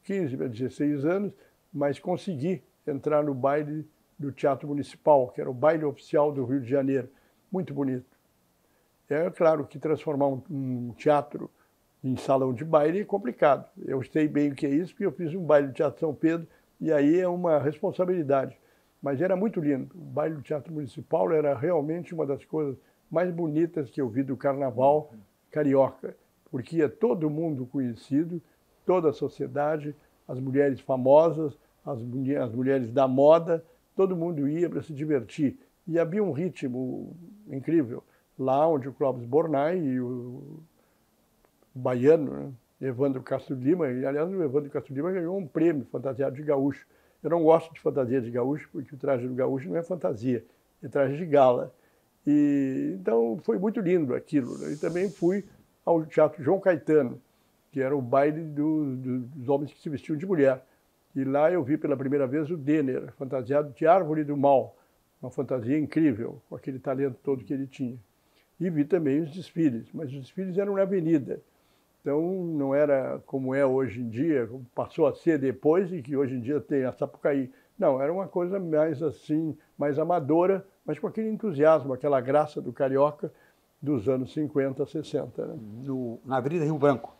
15 para 16 anos, mas consegui entrar no baile do Teatro Municipal, que era o baile oficial do Rio de Janeiro. Muito bonito. É claro que transformar um teatro em salão de baile é complicado. Eu sei bem o que é isso, porque eu fiz um baile do Teatro São Pedro, e aí é uma responsabilidade. Mas era muito lindo. O baile do Teatro Municipal era realmente uma das coisas mais bonitas que eu vi do carnaval carioca, porque é todo mundo conhecido, toda a sociedade, as mulheres famosas, as mulheres da moda, todo mundo ia para se divertir. E havia um ritmo incrível. Lá onde o Clóvis Bornai e o baiano, né, Evandro Castro Lima, e aliás o Evandro Castro Lima ganhou um prêmio fantasiado de gaúcho. Eu não gosto de fantasia de gaúcho, porque o traje do gaúcho não é fantasia, é traje de gala. E então foi muito lindo aquilo. Né? E também fui ao Teatro João Caetano, que era o baile dos homens que se vestiam de mulher. E lá eu vi pela primeira vez o Denner, fantasiado de Árvore do Mal, uma fantasia incrível, com aquele talento todo que ele tinha. E vi também os desfiles, mas os desfiles eram na avenida. Então não era como é hoje em dia, como passou a ser depois e que hoje em dia tem a Sapucaí. Não, era uma coisa mais assim, mais amadora, mas com aquele entusiasmo, aquela graça do carioca dos anos 50, 60. Né? Na Avenida Rio Branco.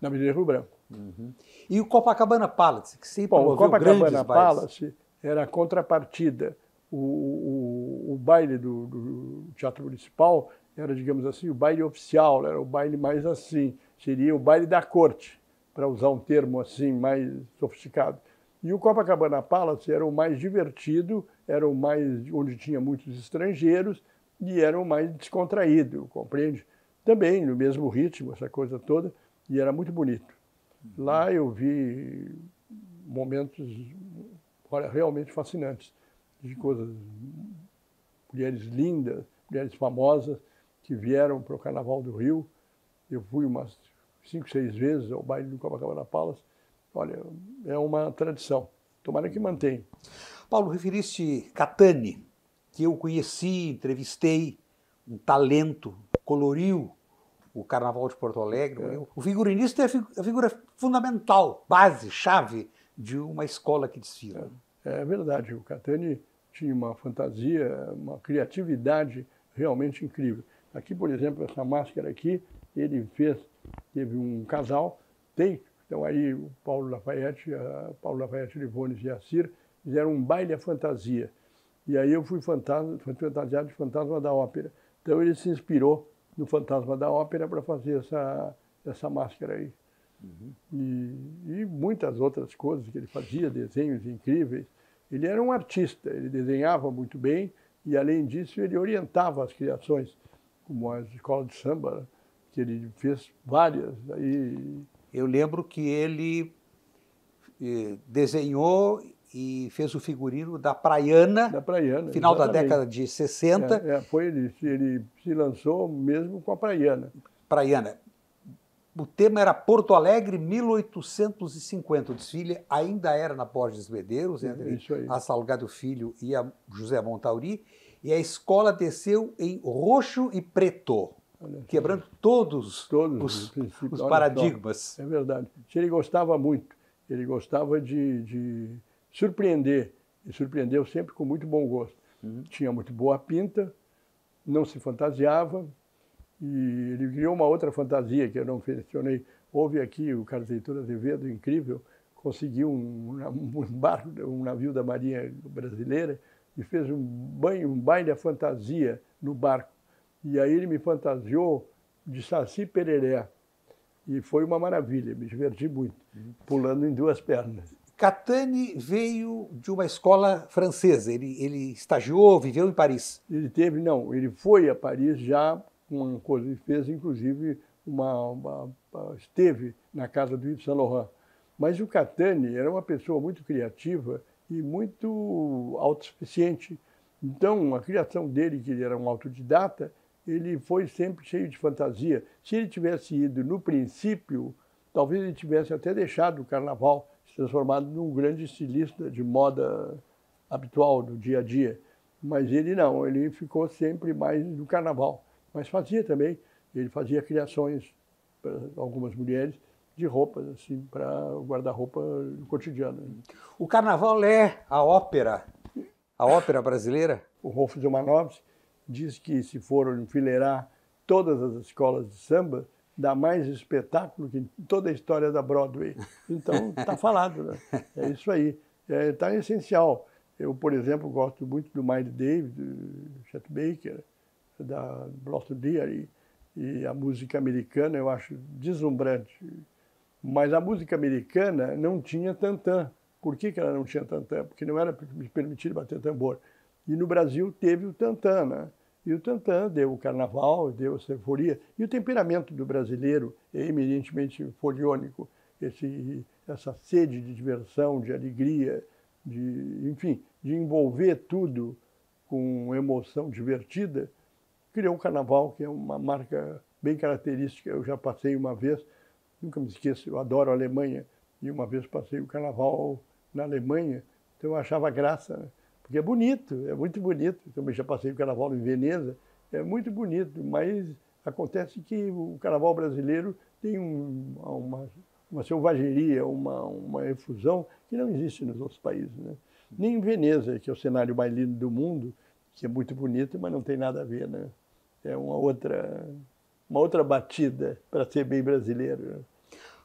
Na Avenida Rio Branco. Uhum. E o Copacabana Palace, que sempre o Copacabana Palace bailes. Era a contrapartida. O baile do Teatro Municipal era, digamos assim, o baile oficial, era o baile mais assim, seria o baile da corte, para usar um termo assim mais sofisticado. E o Copacabana Palace era o mais divertido, era o mais onde tinha muitos estrangeiros e era o mais descontraído, compreende? Também no mesmo ritmo, essa coisa toda, e era muito bonito. Lá eu vi momentos, olha, realmente fascinantes, de coisas, mulheres lindas, mulheres famosas, que vieram para o Carnaval do Rio. Eu fui umas 5, 6 vezes ao baile do Copacabana Palace. Olha, é uma tradição. Tomara que mantenha. Paulo, referiste Catani, que eu conheci, entrevistei, um talento, coloriu o Carnaval de Porto Alegre. O figurinista é a figura fundamental, base, chave de uma escola que desfila. É verdade, o Catani tinha uma fantasia, uma criatividade realmente incrível. Aqui, por exemplo, essa máscara aqui, teve um casal, Então aí o Paulo Lafayette Livonius e a Cir fizeram um baile à fantasia. E aí eu fui fantasiado de fantasma da ópera. Então ele se inspirou no fantasma da ópera para fazer essa máscara aí. E muitas outras coisas que ele fazia, desenhos incríveis. Ele era um artista, ele desenhava muito bem e, além disso, ele orientava as criações, como as escolas de samba, que ele fez várias. Aí... Eu lembro que ele desenhou e fez o figurino da Praiana, final da década de 60. Ele se lançou mesmo com a Praiana. O tema era Porto Alegre, 1850. O desfile ainda era na Borges Medeiros, entre a Salgado Filho e a José Montauri, e a escola desceu em roxo e preto, quebrando todos os paradigmas. É verdade. Ele gostava muito, ele gostava de surpreender, e surpreendeu sempre com muito bom gosto. Tinha muito boa pinta, não se fantasiava, e ele criou uma outra fantasia que eu não mencionei. Houve aqui o Carlos Heitor Azevedo, incrível, conseguiu um navio da Marinha Brasileira e fez um baile à fantasia no barco. E aí ele me fantasiou de Saci Pereré. E foi uma maravilha, me diverti muito, pulando em duas pernas. Catani veio de uma escola francesa, ele estagiou, viveu em Paris. Ele foi a Paris já com uma coisa, ele fez inclusive esteve na casa do Yves Saint Laurent. Mas o Catani era uma pessoa muito criativa e muito autossuficiente. Então, a criação dele, que ele era um autodidata, ele foi sempre cheio de fantasia. Se ele tivesse ido no princípio, talvez ele tivesse até deixado o carnaval, se transformado num grande estilista de moda habitual, do dia a dia. Mas ele não, ele ficou sempre mais no carnaval. Mas fazia também, ele fazia criações para algumas mulheres de roupas, assim, para guarda-roupa no cotidiano. O carnaval é a ópera brasileira? O Rolf Zemanovski diz que se for enfileirar todas as escolas de samba, dá mais espetáculo que toda a história da Broadway. Então, está falado, né? É isso aí. Está essencial. Eu, por exemplo, gosto muito do Miles Davis, do Chet Baker, da Blossom Dear, e a música americana eu acho deslumbrante. Mas a música americana não tinha tantã. Por que ela não tinha tantã? Porque não era permitido bater tambor. E no Brasil teve o tantã, né? E o tantã deu o carnaval, deu a euforia. E o temperamento do brasileiro é eminentemente foliônico. Essa sede de diversão, de alegria, enfim, de envolver tudo com emoção divertida, criou o carnaval, que é uma marca bem característica. Eu já passei uma vez, nunca me esqueço, eu adoro a Alemanha, e uma vez passei o carnaval na Alemanha, então eu achava graça, né? Porque é bonito, é muito bonito. Também já passei o carnaval em Veneza, é muito bonito, mas acontece que o carnaval brasileiro tem uma selvageria, uma efusão que não existe nos outros países, né? Nem em Veneza, que é o cenário mais lindo do mundo, que é muito bonito, mas não tem nada a ver, né? É uma outra batida para ser bem brasileiro, né?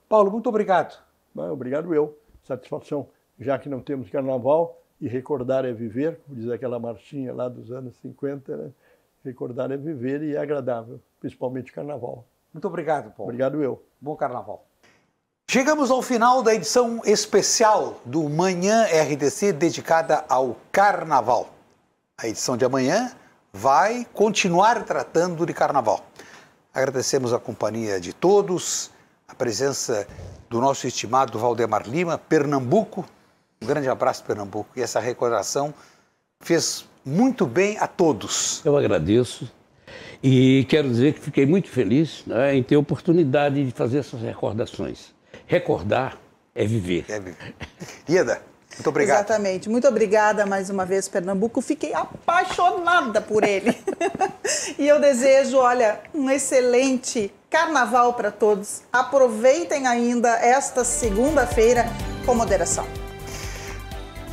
Paulo, muito obrigado. Obrigado eu. Satisfação. Já que não temos carnaval, e recordar é viver, como diz aquela marchinha lá dos anos 50, né? Recordar é viver e é agradável, principalmente carnaval. Muito obrigado, Paulo. Obrigado eu. Bom carnaval. Chegamos ao final da edição especial do Manhã RDC dedicada ao carnaval. A edição de amanhã vai continuar tratando de carnaval. Agradecemos a companhia de todos, a presença do nosso estimado Valdemar Lima, Pernambuco. Um grande abraço, Pernambuco. E essa recordação fez muito bem a todos. Eu agradeço e quero dizer que fiquei muito feliz, né, em ter a oportunidade de fazer essas recordações. Recordar é viver. É viver. Ieda, muito obrigado. Exatamente. Muito obrigada mais uma vez, Pernambuco. Fiquei apaixonada por ele. E eu desejo, olha, um excelente carnaval para todos. Aproveitem ainda esta segunda-feira com moderação.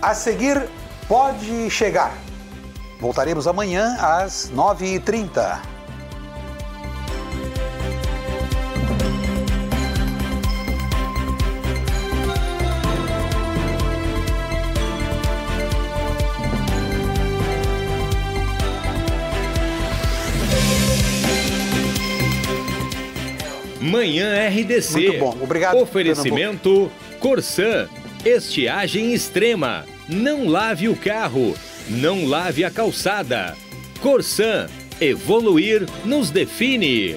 A seguir, Pode Chegar. Voltaremos amanhã às 9h30. Manhã RDC. Muito bom, obrigado. Oferecimento Corsan, estiagem extrema. Não lave o carro, não lave a calçada. Corsan, evoluir nos define.